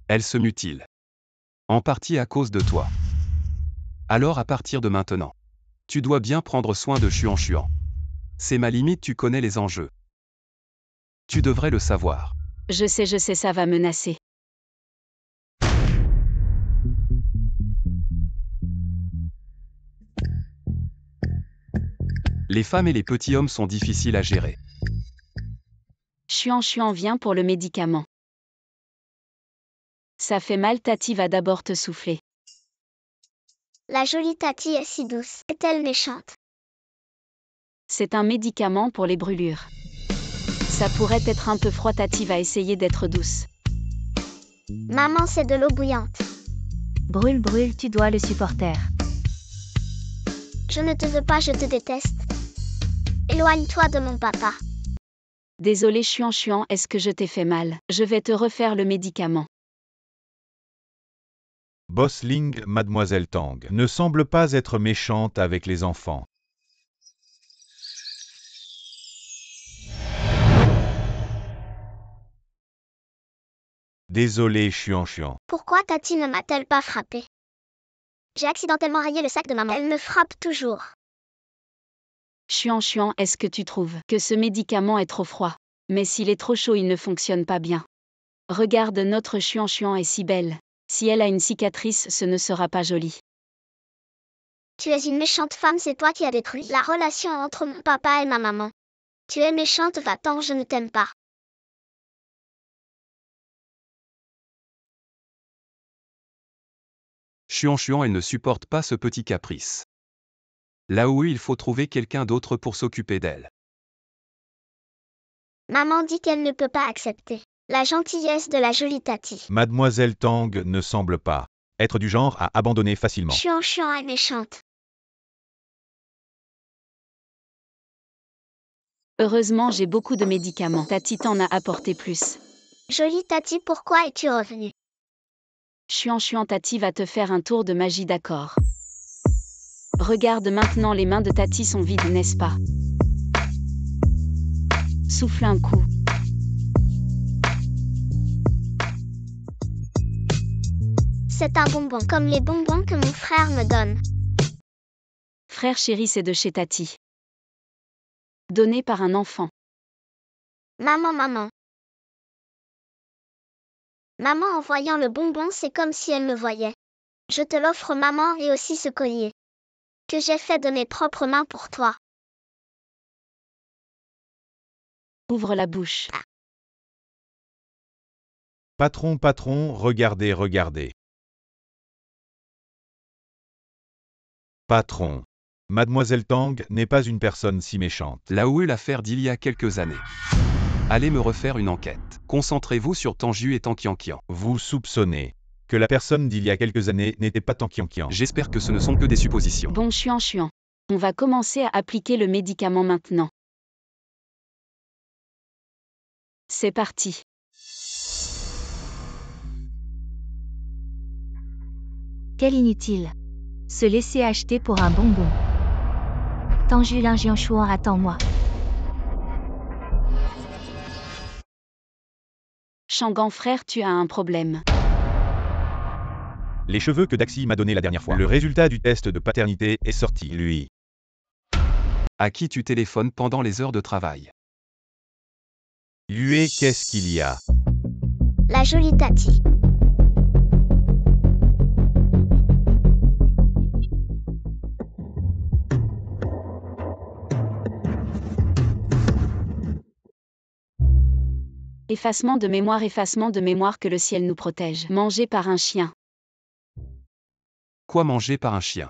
Elle se mutile. En partie à cause de toi. Alors à partir de maintenant, tu dois bien prendre soin de Xuan. C'est ma limite, tu connais les enjeux. Tu devrais le savoir.
Je sais, ça va menacer.
Les femmes et les petits hommes sont difficiles à gérer.
Xuan vient pour le médicament. Ça fait mal, Tati va d'abord te souffler.
La jolie Tati est si douce. Est-elle méchante?
C'est un médicament pour les brûlures. Ça pourrait être un peu froid, Tati va essayer d'être douce.
Maman, c'est de l'eau bouillante.
Brûle, brûle, tu dois le supporter.
Je ne te veux pas, je te déteste. Éloigne-toi de mon papa.
Désolé Xuan, est-ce que je t'ai fait mal? Je vais te refaire le médicament.
Boss Ling, Mademoiselle Tang, ne semble pas être méchante avec les enfants. Désolé Xuan.
Pourquoi Tati ne m'a-t-elle pas frappé? J'ai accidentellement rayé le sac de maman. Elle me frappe toujours.
Xuan, est-ce que tu trouves que ce médicament est trop froid? Mais s'il est trop chaud, il ne fonctionne pas bien. Regarde, notre Xuan est si belle. Si elle a une cicatrice, ce ne sera pas joli.
Tu es une méchante femme, c'est toi qui as détruit la relation entre mon papa et ma maman. Tu es méchante, va-t'en, je ne t'aime pas.
Xuan, elle ne supporte pas ce petit caprice. Là où il faut trouver quelqu'un d'autre pour s'occuper d'elle.
Maman dit qu'elle ne peut pas accepter la gentillesse de la jolie Tati.
Mademoiselle Tang ne semble pas être du genre à abandonner facilement.
Xuan est méchante.
Heureusement, j'ai beaucoup de médicaments. Tati t'en a apporté plus.
Jolie Tati, pourquoi es-tu revenue?
Xuan, Tati va te faire un tour de magie, d'accord? Regarde maintenant, les mains de Tati sont vides, n'est-ce pas? Souffle un coup.
C'est un bonbon, comme les bonbons que mon frère me donne.
Frère chéri, c'est de chez Tati. Donné par un enfant.
Maman. Maman, en voyant le bonbon, c'est comme si elle me voyait. Je te l'offre, maman, et aussi ce collier que j'ai fait de mes propres mains pour toi.
Ouvre la bouche.
Patron, regardez. Patron. Mademoiselle Tang n'est pas une personne si méchante.
Là où est l'affaire d'il y a quelques années. Allez me refaire une enquête. Concentrez-vous sur Tanju et Tankian.
Vous soupçonnez que la personne d'il y a quelques années n'était pas Tankian.
J'espère que ce ne sont que des suppositions.
Bon Xuan. On va commencer à appliquer le médicament maintenant. C'est parti.
Quel inutile. Se laisser acheter pour un bonbon. Tanju Linjian, attends-moi.
Shangan frère, tu as un problème.
Les cheveux que Daxi m'a donné la dernière fois. Le résultat du test de paternité est sorti, lui.
À qui tu téléphones pendant les heures de travail?
Lui, qu'est-ce qu'il y a?
La jolie Tati.
Effacement de mémoire, que le ciel nous protège. Mangé par un chien.
Quoi manger par un chien?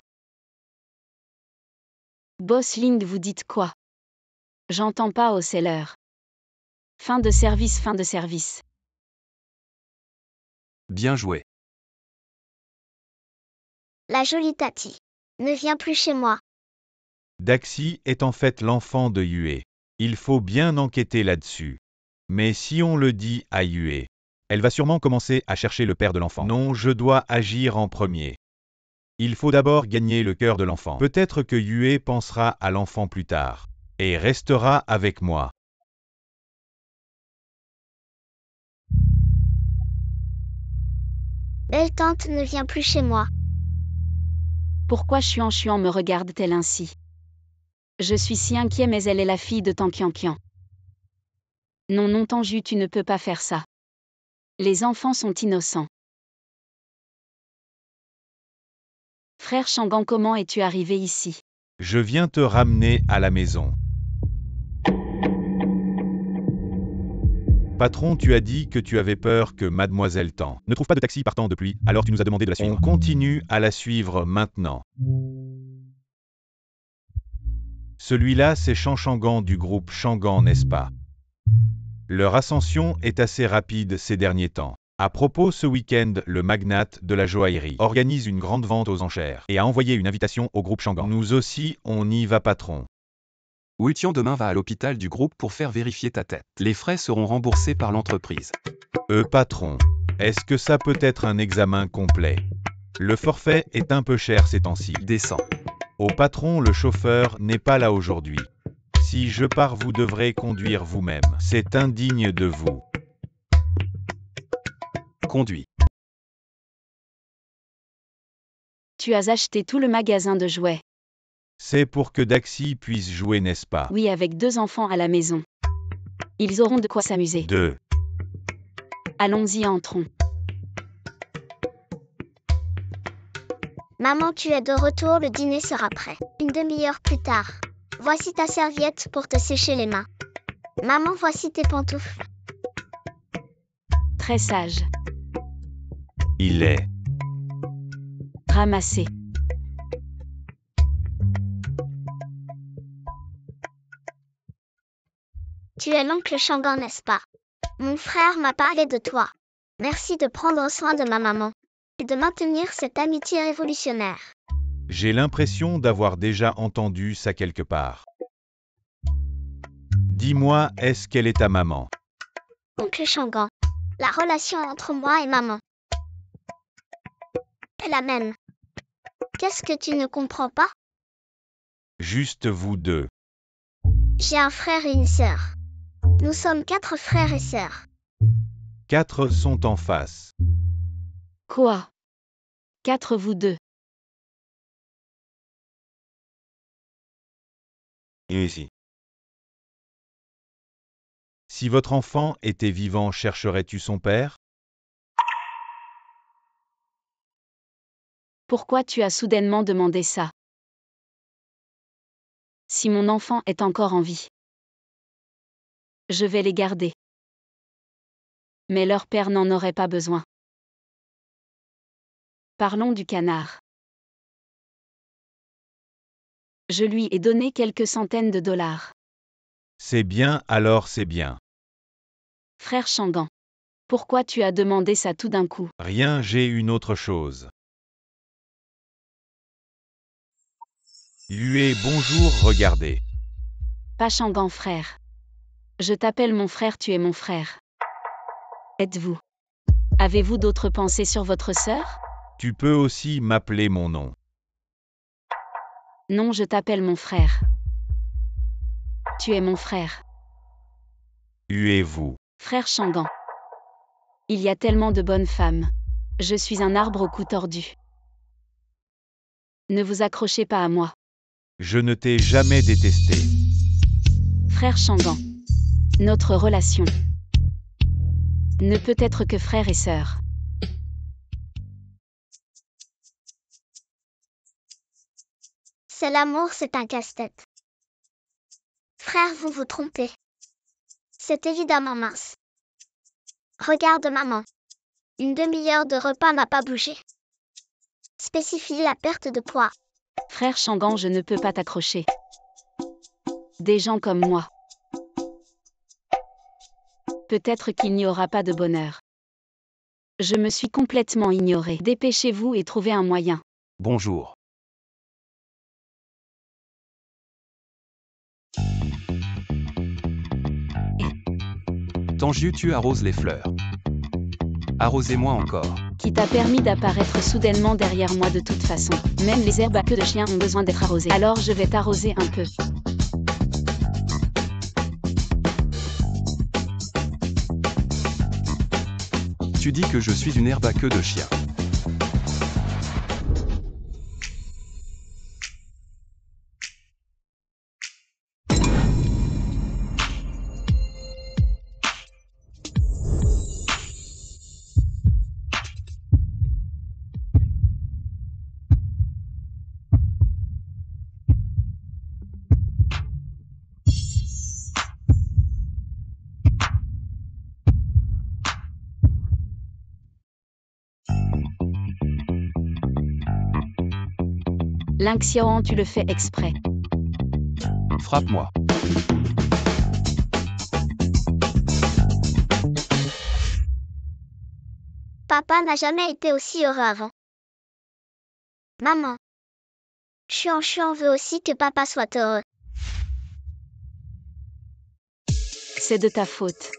Boss Ling, vous dites quoi? J'entends pas, oh c'est l'heure. Fin de service.
Bien joué.
La jolie Tati. Ne viens plus chez moi.
Daxi est en fait l'enfant de Yue. Il faut bien enquêter là-dessus. Mais si on le dit à Yue, elle va sûrement commencer à chercher le père de l'enfant. Non, je dois agir en premier. Il faut d'abord gagner le cœur de l'enfant. Peut-être que Yue pensera à l'enfant plus tard et restera avec moi.
Belle tante ne vient plus chez moi.
Pourquoi Chuan me regarde-t-elle ainsi? Je suis si inquiet, mais elle est la fille de Tang Qianqian. Non, Tanju, tu ne peux pas faire ça. Les enfants sont innocents. Frère Shangan, comment es-tu arrivé ici?
Je viens te ramener à la maison. Patron, tu as dit que tu avais peur que Mademoiselle Tan ne trouve pas de taxi partant de pluie, alors tu nous as demandé de la suivre. On continue à la suivre maintenant. Celui-là, c'est Shangan du groupe Shangan, n'est-ce pas? Leur ascension est assez rapide ces derniers temps. À propos, ce week-end, le magnate de la joaillerie organise une grande vente aux enchères et a envoyé une invitation au groupe Shangan. Nous aussi, on y va, patron.
Wuitian demain va à l'hôpital du groupe pour faire vérifier ta tête. Les frais seront remboursés par l'entreprise.
Patron, est-ce que ça peut être un examen complet? Le forfait est un peu cher ces temps-ci.
Descends.
Au patron, le chauffeur n'est pas là aujourd'hui. Si je pars, vous devrez conduire vous-même. C'est indigne de vous.
Conduis.
Tu as acheté tout le magasin de jouets.
C'est pour que Daxi puisse jouer, n'est-ce pas?
Oui, avec 2 enfants à la maison. Ils auront de quoi s'amuser.
2.
Allons-y, entrons.
Maman, tu es de retour, le dîner sera prêt. Une demi-heure plus tard. Voici ta serviette pour te sécher les mains. Maman, voici tes pantoufles.
Très sage.
Il est.
Ramassé.
Tu es l'oncle Shangan, n'est-ce pas? Mon frère m'a parlé de toi. Merci de prendre soin de ma maman et de maintenir cette amitié révolutionnaire.
J'ai l'impression d'avoir déjà entendu ça quelque part. Dis-moi, est-ce qu'elle est ta maman?
Oncle Shangan, la relation entre moi et maman est la même. Qu'est-ce que tu ne comprends pas?
Juste vous deux.
J'ai un frère et une sœur. Nous sommes 4 frères et sœurs.
4 sont en face.
Quoi? 4 vous deux.
Et ici. Si votre enfant était vivant, chercherais-tu son père?
Pourquoi tu as soudainement demandé ça? Si mon enfant est encore en vie, je vais les garder. Mais leur père n'en aurait pas besoin. Parlons du canard. Je lui ai donné quelques centaines de dollars.
C'est bien, alors c'est bien.
Frère Shangan, pourquoi tu as demandé ça tout d'un coup?
Rien, j'ai une autre chose. Lui bonjour, regardez.
Pas Shangan frère. Je t'appelle mon frère, tu es mon frère. Êtes-vous? Avez-vous d'autres pensées sur votre sœur?
Tu peux aussi m'appeler mon nom.
Non, je t'appelle mon frère. Tu es mon frère.
Huez-vous.
Frère Shangan. Il y a tellement de bonnes femmes. Je suis un arbre au cou tordu. Ne vous accrochez pas à moi.
Je ne t'ai jamais détesté.
Frère Shangan. Notre relation ne peut être que frère et sœur.
C'est l'amour, c'est un casse-tête. Frère, vous vous trompez. C'est évidemment mince. Regarde maman. Une demi-heure de repas n'a pas bougé. Spécifie la perte de poids.
Frère Changan, je ne peux pas t'accrocher. Des gens comme moi. Peut-être qu'il n'y aura pas de bonheur. Je me suis complètement ignorée. Dépêchez-vous et trouvez un moyen.
Bonjour. Tangiu, tu arroses les fleurs. Arrosez-moi encore.
Qui t'a permis d'apparaître soudainement derrière moi de toute façon. Même les herbes à queue de chien ont besoin d'être arrosées. Alors je vais t'arroser un peu.
Tu dis que je suis une herbe à queue de chien.
Lynxian, tu le fais exprès.
Frappe-moi.
Papa n'a jamais été aussi heureux avant. Maman. Chuan veut aussi que papa soit heureux.
C'est de ta faute.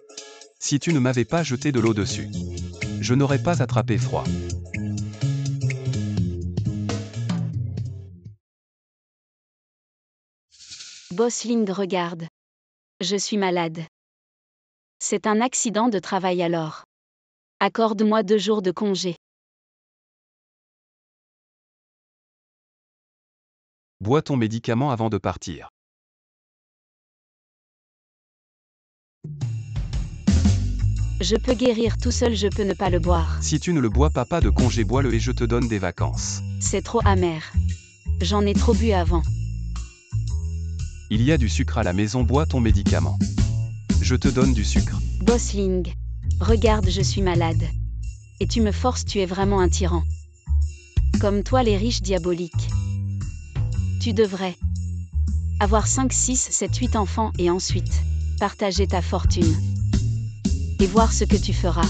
Si tu ne m'avais pas jeté de l'eau dessus, je n'aurais pas attrapé froid.
Bosling, regarde. Je suis malade. C'est un accident de travail alors. Accorde-moi 2 jours de congé.
Bois ton médicament avant de partir.
Je peux guérir tout seul, je peux ne pas le boire.
Si tu ne le bois pas de congé, bois-le et je te donne des vacances.
C'est trop amer. J'en ai trop bu avant.
Il y a du sucre à la maison, bois ton médicament. Je te donne du sucre.
Bosling. Regarde, je suis malade. Et tu me forces, tu es vraiment un tyran. Comme toi les riches diaboliques. Tu devrais avoir 5, 6, 7, 8 enfants et ensuite partager ta fortune. Et voir ce que tu feras.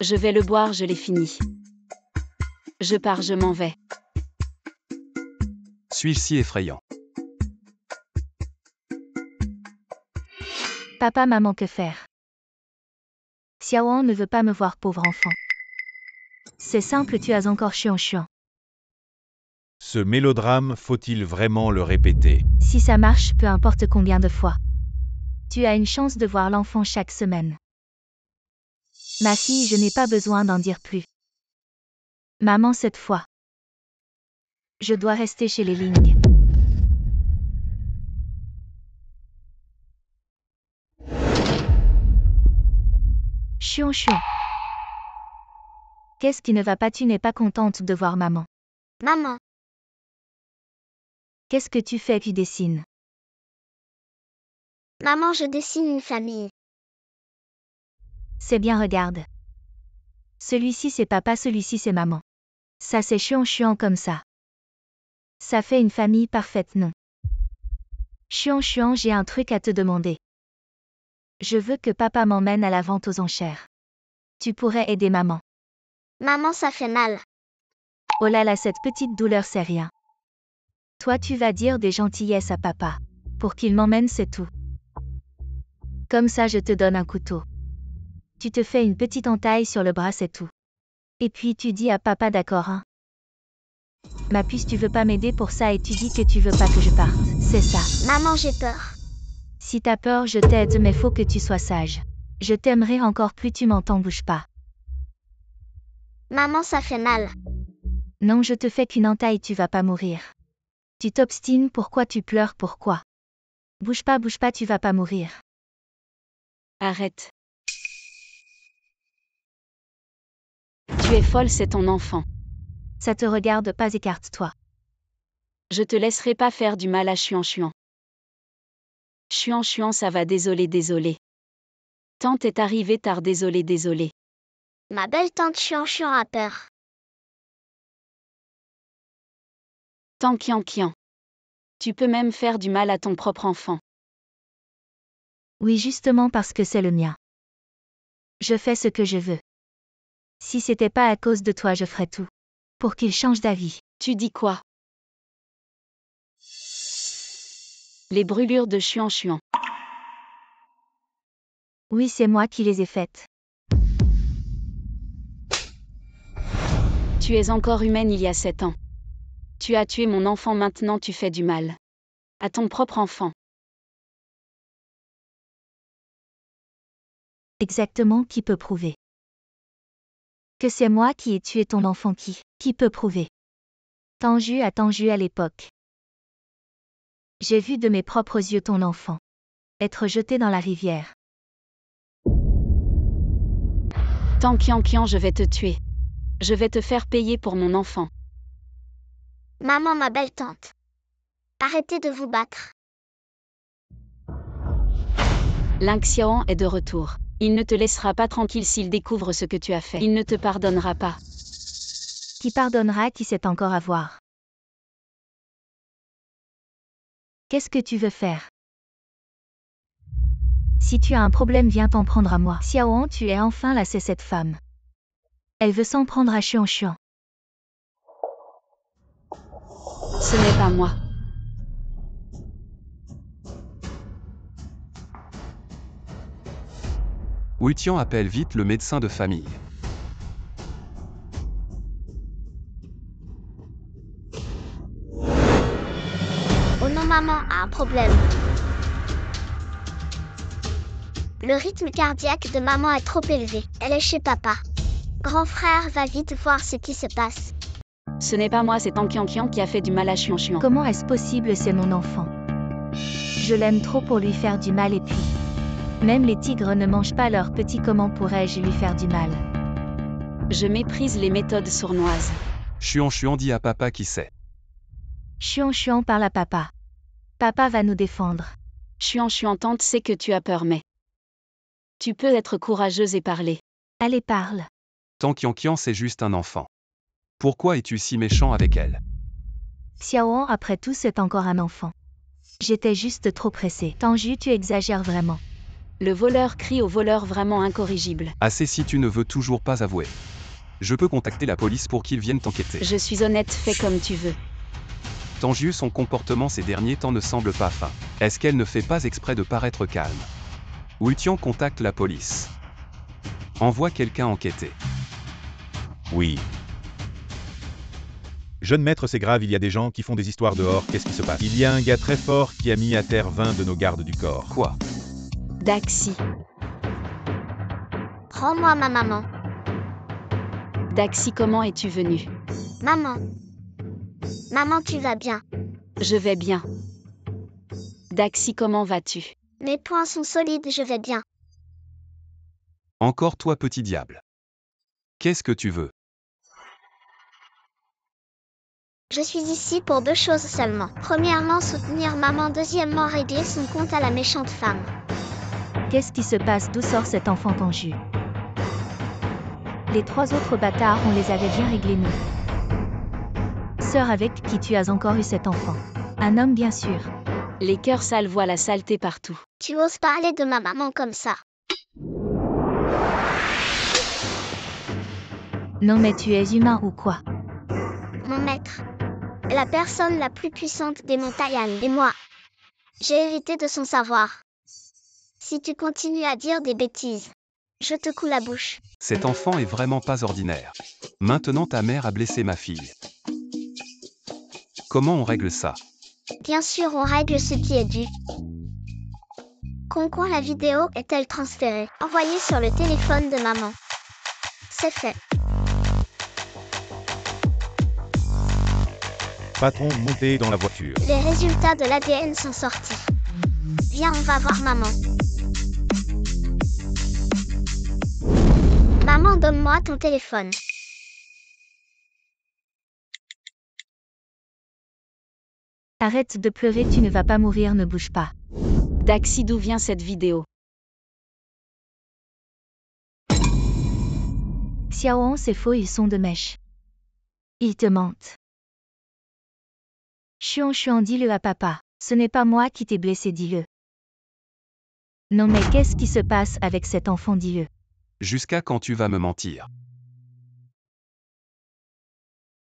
Je vais le boire, je l'ai fini. Je pars, je m'en vais.
Suis-je si effrayant?
Papa, maman, que faire? Xiaoan ne veut pas me voir, pauvre enfant. C'est simple, tu as encore Chuan.
Ce mélodrame, faut-il vraiment le répéter?
Si ça marche, peu importe combien de fois. Tu as une chance de voir l'enfant chaque semaine. Ma fille, je n'ai pas besoin d'en dire plus. Maman, cette fois. Je dois rester chez les Ling. Chuan. Qu'est-ce qui ne va pas? Tu n'es pas contente de voir maman.
Maman.
Qu'est-ce que tu fais? Tu dessines.
Maman, je dessine une famille.
C'est bien, regarde. Celui-ci c'est papa, celui-ci c'est maman. Ça c'est Chuan comme ça. Ça fait une famille parfaite, non? Chuan, j'ai un truc à te demander. Je veux que papa m'emmène à la vente aux enchères. Tu pourrais aider maman.
Maman, ça fait mal.
Oh là là, cette petite douleur, c'est rien. Toi, tu vas dire des gentillesses à papa. Pour qu'il m'emmène, c'est tout. Comme ça, je te donne un couteau. Tu te fais une petite entaille sur le bras, c'est tout. Et puis tu dis à papa, d'accord, hein? Ma puce, tu veux pas m'aider pour ça et tu dis que tu veux pas que je parte. C'est ça.
Maman, j'ai peur.
Si t'as peur, je t'aide, mais faut que tu sois sage. Je t'aimerai encore plus, tu m'entends, bouge pas.
Maman, ça fait mal.
Non, je te fais qu'une entaille, tu vas pas mourir. Tu t'obstines, pourquoi tu pleures, pourquoi? Bouge pas, tu vas pas mourir.
Arrête. Tu es folle, c'est ton enfant.
Ça te regarde pas, écarte-toi.
Je te laisserai pas faire du mal à Chuan. Chuan, ça va, désolé. Tante est arrivée tard, désolé.
Ma belle tante Chuan a peur.
Kian. Tu peux même faire du mal à ton propre enfant.
Oui, justement parce que c'est le mien. Je fais ce que je veux. Si c'était pas à cause de toi, je ferais tout. Pour qu'il change d'avis.
Tu dis quoi? Les brûlures de Chuan.
Oui, c'est moi qui les ai faites.
Tu es encore humaine il y a 7 ans. Tu as tué mon enfant, maintenant tu fais du mal. À ton propre enfant.
Exactement, qui peut prouver? Que c'est moi qui ai tué ton enfant, qui peut prouver? Tanju à l'époque. J'ai vu de mes propres yeux ton enfant être jeté dans la rivière.
Kian, je vais te tuer. Je vais te faire payer pour mon enfant.
Maman, ma belle tante. Arrêtez de vous battre.
Xiaoan est de retour. Il ne te laissera pas tranquille s'il découvre ce que tu as fait. Il ne te pardonnera pas.
Qui pardonnera qui sait encore avoir? Qu'est-ce que tu veux faire? Si tu as un problème, viens t'en prendre à moi. Xiaoan, tu es enfin là, c'est cette femme. Elle veut s'en prendre à Chuan.
Ce n'est pas moi.
Wutian appelle vite le médecin de famille.
Oh non, maman a un problème. Le rythme cardiaque de maman est trop élevé. Elle est chez papa. Grand frère, va vite voir ce qui se passe.
Ce n'est pas moi, c'est Kian qui a fait du mal à Chuan.
Comment est-ce possible? C'est mon enfant. Je l'aime trop pour lui faire du mal, et puis... Même les tigres ne mangent pas leurs petits, comment pourrais-je lui faire du mal?
Je méprise les méthodes sournoises.
Chuan dit à papa qui sait.
Chuan parle à papa. Papa va nous défendre.
Chuan, tante sait que tu as peur, mais... Tu peux être courageuse et parler.
Allez, parle.
Kian, c'est juste un enfant. Pourquoi es-tu si méchant avec elle?
Xiaoan, après tout, c'est encore un enfant. J'étais juste trop pressée. Tanju, tu exagères vraiment.
Le voleur crie au voleur, vraiment incorrigible.
Assez, si tu ne veux toujours pas avouer. Je peux contacter la police pour qu'ils viennent t'enquêter.
Je suis honnête, fais comme tu veux.
Tanju, son comportement ces derniers temps ne semble pas fin. Est-ce qu'elle ne fait pas exprès de paraître calme? Wutian contacte la police. Envoie quelqu'un enquêter.
Oui. Jeune maître, c'est grave, il y a des gens qui font des histoires dehors, qu'est-ce qui se passe? Il y a un gars très fort qui a mis à terre 20 de nos gardes du corps.
Quoi?
Daxi.
Rends-moi ma maman.
Daxi, comment es-tu venu?
Maman. Maman, tu vas bien?
Je vais bien. Daxi, comment vas-tu?
Mes poings sont solides, je vais bien.
Encore toi, petit diable. Qu'est-ce que tu veux?
Je suis ici pour 2 choses seulement. Premièrement, soutenir maman. Deuxièmement, régler son compte à la méchante femme.
Qu'est-ce qui se passe? D'où sort cet enfant Tanju? Les 3 autres bâtards, on les avait bien réglés, nous. Sœur avec qui tu as encore eu cet enfant? Un homme, bien sûr.
Les cœurs sales voient la saleté partout.
Tu oses parler de ma maman comme ça?
Non, mais tu es humain ou quoi?
Mon maître. La personne la plus puissante des montagnes. Et moi. J'ai hérité de son savoir. Si tu continues à dire des bêtises, je te coule la bouche.
Cet enfant est vraiment pas ordinaire. Maintenant ta mère a blessé ma fille. Comment on règle ça?
Bien sûr, on règle ce qui est dû. Concon, la vidéo est-elle transférée? Envoyée sur le téléphone de maman. C'est fait.
Patron, montez dans la voiture.
Les résultats de l'ADN sont sortis. Viens, on va voir maman. Maman, donne-moi ton téléphone.
Arrête de pleurer, tu ne vas pas mourir, ne bouge pas.
Daxi, d'où vient cette vidéo?
Xiaohong, c'est faux, ils sont de mèche. Ils te mentent. Xuan, dis-le à papa. Ce n'est pas moi qui t'ai blessé, dis-le. Non mais qu'est-ce qui se passe avec cet enfant, dis-le.
Jusqu'à quand tu vas me mentir?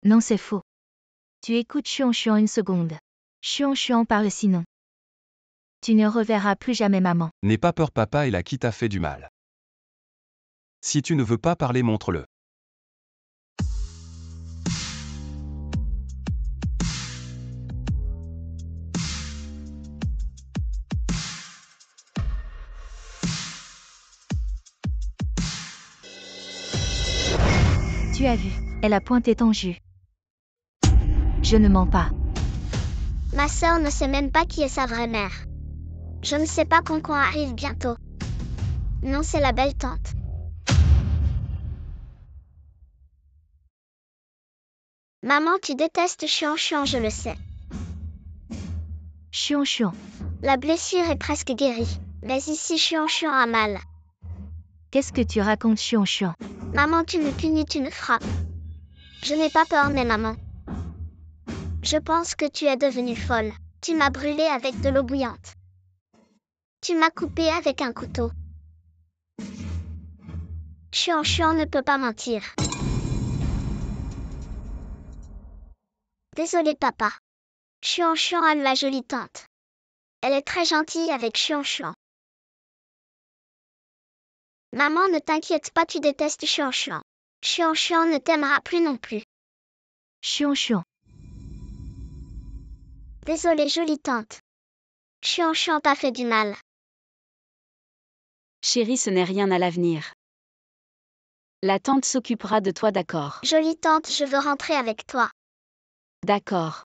Non, c'est faux. Tu écoutes Xuan une seconde. Xuan parle sinon. Tu ne reverras plus jamais maman.
N'aie pas peur, papa est là qui t'a fait du mal. Si tu ne veux pas parler, montre-le.
Tu as vu, elle a pointé ton jus. Je ne mens pas.
Ma sœur ne sait même pas qui est sa vraie mère. Je ne sais pas quand arrive bientôt. Non, c'est la belle tante. Maman, tu détestes Xuan, je le sais.
Xuan.
La blessure est presque guérie. Mais ici, Xuan a mal.
Qu'est-ce que tu racontes, Xuan?
Maman, tu me punis, tu me frappes. Je n'ai pas peur, mais maman. Je pense que tu es devenue folle. Tu m'as brûlée avec de l'eau bouillante. Tu m'as coupée avec un couteau. Xuan ne peut pas mentir. Désolé, papa. Xuan a la jolie tante. Elle est très gentille avec Xuan. Maman, ne t'inquiète pas, tu détestes Xuan. Xuan ne t'aimera plus non plus.
Xuan.
Désolé, jolie tante. Xuan t'a fait du mal.
Chérie, ce n'est rien à l'avenir. La tante s'occupera de toi, d'accord?
Jolie tante, je veux rentrer avec toi.
D'accord.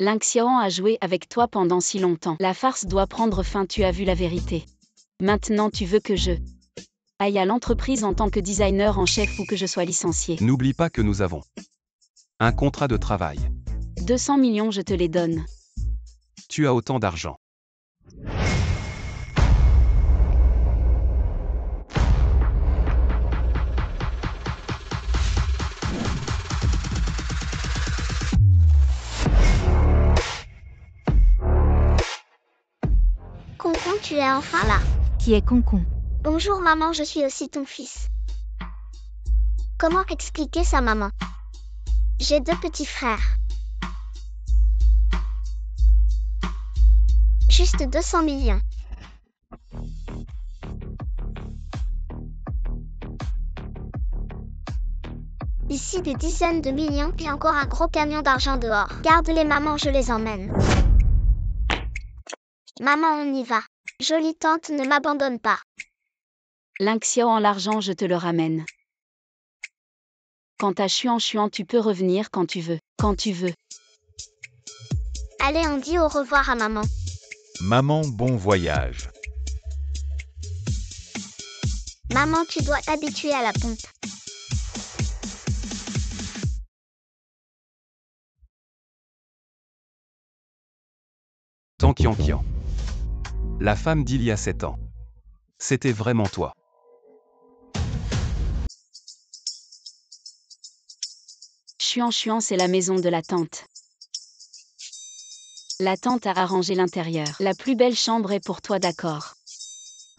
Xiaohong a joué avec toi pendant si longtemps. La farce doit prendre fin, tu as vu la vérité. Maintenant tu veux que je aille à l'entreprise en tant que designer en chef ou que je sois licencié.
N'oublie pas que nous avons un contrat de travail.
200 millions, je te les donne.
Tu as autant d'argent.
Concon, tu es enfin là.
Qui est Concon?
Bonjour maman, je suis aussi ton fils. Comment expliquer ça, maman? J'ai 2 petits frères. Juste 200 millions. Ici des dizaines de millions et encore un gros camion d'argent dehors. Garde-les maman, je les emmène. Maman, on y va. Jolie tante, ne m'abandonne pas.
Xiaohong, l'argent, je te le ramène. Quant à Xuan, tu peux revenir quand tu veux. Quand tu veux.
Allez, on dit au revoir à maman.
Maman, bon voyage.
Maman, tu dois t'habituer à la pompe.
Tang Qian. La femme d'il y a 7 ans. C'était vraiment toi.
Xuan, c'est la maison de la tante. La tante a arrangé l'intérieur. La plus belle chambre est pour toi, d'accord?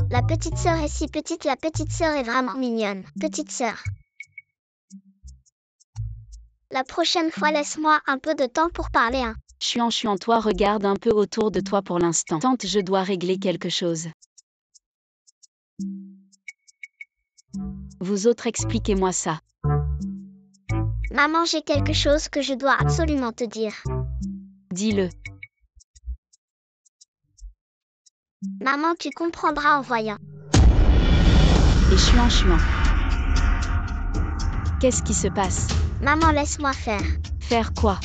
La petite sœur est si petite, la petite sœur est vraiment mignonne. Petite sœur. La prochaine fois, laisse-moi un peu de temps pour parler, hein.
Xuan, toi regarde un peu autour de toi pour l'instant. Tante, je dois régler quelque chose. Vous autres, expliquez-moi ça.
Maman, j'ai quelque chose que je dois absolument te dire.
Dis-le.
Maman, tu comprendras en voyant.
Et Xuan. Qu'est-ce qui se passe?
Maman, laisse-moi faire.
Faire quoi?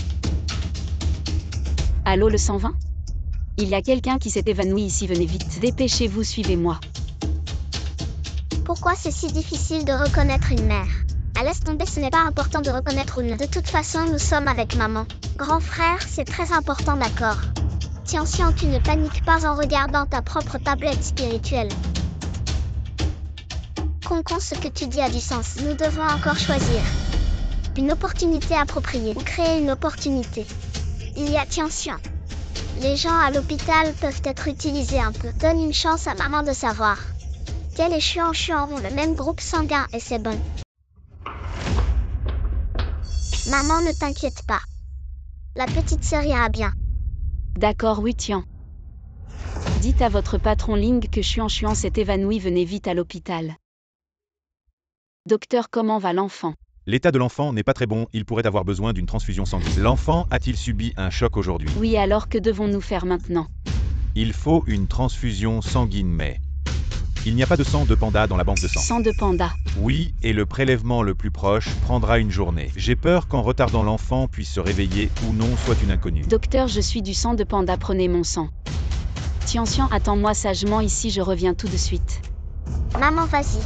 Allô, le 120? Il y a quelqu'un qui s'est évanoui ici, venez vite. Dépêchez-vous, suivez-moi.
Pourquoi c'est si difficile de reconnaître une mère? Laisse tomber, ce n'est pas important de reconnaître ou non. De toute façon, nous sommes avec maman. Grand frère, c'est très important, d'accord? Tiens, tu ne paniques pas en regardant ta propre tablette spirituelle. Concon, ce que tu dis a du sens. Nous devons encore choisir une opportunité appropriée ou créer une opportunité. Il y a tiens. Les gens à l'hôpital peuvent être utilisés un peu. Donne une chance à maman de savoir. Tel et Chuan ont le même groupe sanguin et c'est bon. Maman, ne t'inquiète pas. La petite sœur ira bien.
D'accord, oui, tiens. Dites à votre patron Ling que Chuan s'est évanoui, venez vite à l'hôpital. Docteur, comment va l'enfant?
L'état de l'enfant n'est pas très bon, il pourrait avoir besoin d'une transfusion sanguine. L'enfant a-t-il subi un choc aujourd'hui?
Oui, alors que devons-nous faire maintenant?
Il faut une transfusion sanguine, mais il n'y a pas de sang de panda dans la banque de sang.
Sang de panda.
Oui, et le prélèvement le plus proche prendra une journée. J'ai peur qu'en retardant l'enfant puisse se réveiller ou non soit une inconnue.
Docteur, je suis du sang de panda, prenez mon sang. Tian, attends-moi sagement ici, je reviens tout de suite.
Maman, vas-y.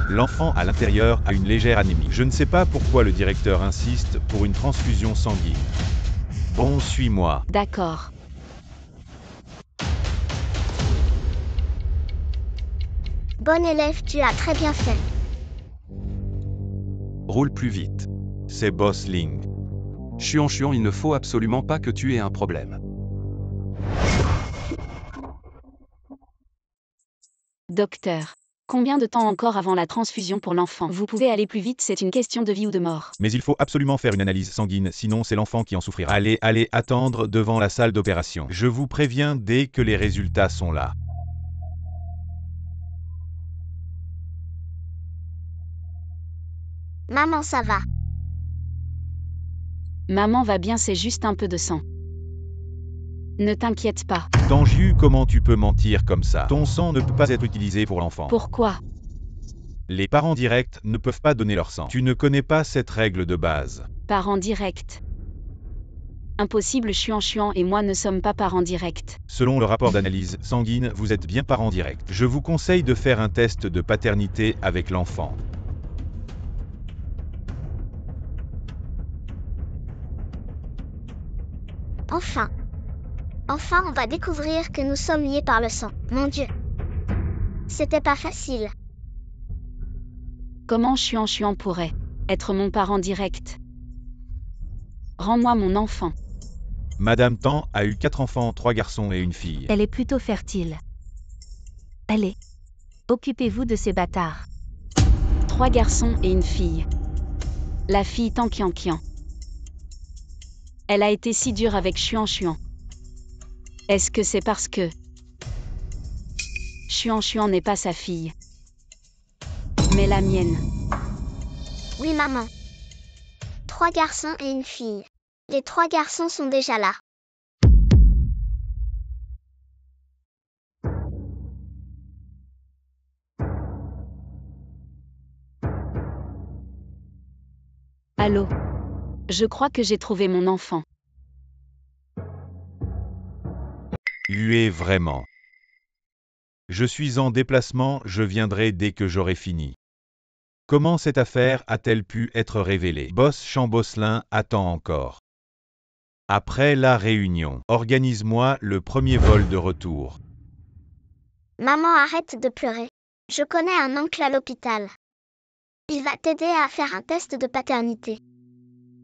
L'enfant à l'intérieur a une légère anémie. Je ne sais pas pourquoi le directeur insiste pour une transfusion sanguine. Bon, suis-moi.
D'accord.
Bon élève, tu as très bien fait.
Roule plus vite.
C'est Boss Ling.
Chuan, il ne faut absolument pas que tu aies un problème.
Docteur. Combien de temps encore avant la transfusion pour l'enfant? Vous pouvez aller plus vite, c'est une question de vie ou de mort.
Mais il faut absolument faire une analyse sanguine, sinon c'est l'enfant qui en souffrira. Allez attendre devant la salle d'opération. Je vous préviens dès que les résultats sont là.
Maman, ça va.
Maman va bien, c'est juste un peu de sang. Ne t'inquiète pas.
Tanju, comment tu peux mentir comme ça? Ton sang ne peut pas être utilisé pour l'enfant.
Pourquoi?
Les parents directs ne peuvent pas donner leur sang. Tu ne connais pas cette règle de base.
Parents directs. Impossible, Chuan et moi ne sommes pas parents directs.
Selon le rapport d'analyse sanguine, vous êtes bien parents directs. Je vous conseille de faire un test de paternité avec l'enfant.
Enfin, on va découvrir que nous sommes liés par le sang. Mon Dieu. C'était pas facile.
Comment Chuan pourrait être mon parent direct? Rends-moi mon enfant.
Madame Tan a eu 4 enfants, 3 garçons et une fille.
Elle est plutôt fertile. Allez. Occupez-vous de ces bâtards.
3 garçons et une fille. La fille Tan Kian. Elle a été si dure avec Chuan. Est-ce que c'est parce que Chuan n'est pas sa fille, mais la mienne?
Oui, maman. 3 garçons et une fille. Les 3 garçons sont déjà là.
Allô? Je crois que j'ai trouvé mon enfant.
Huez vraiment. Je suis en déplacement, je viendrai dès que j'aurai fini. Comment cette affaire a-t-elle pu être révélée? Boss Chambosselin attend encore. Après la réunion, organise-moi le premier vol de retour.
Maman, arrête de pleurer. Je connais un oncle à l'hôpital. Il va t'aider à faire un test de paternité.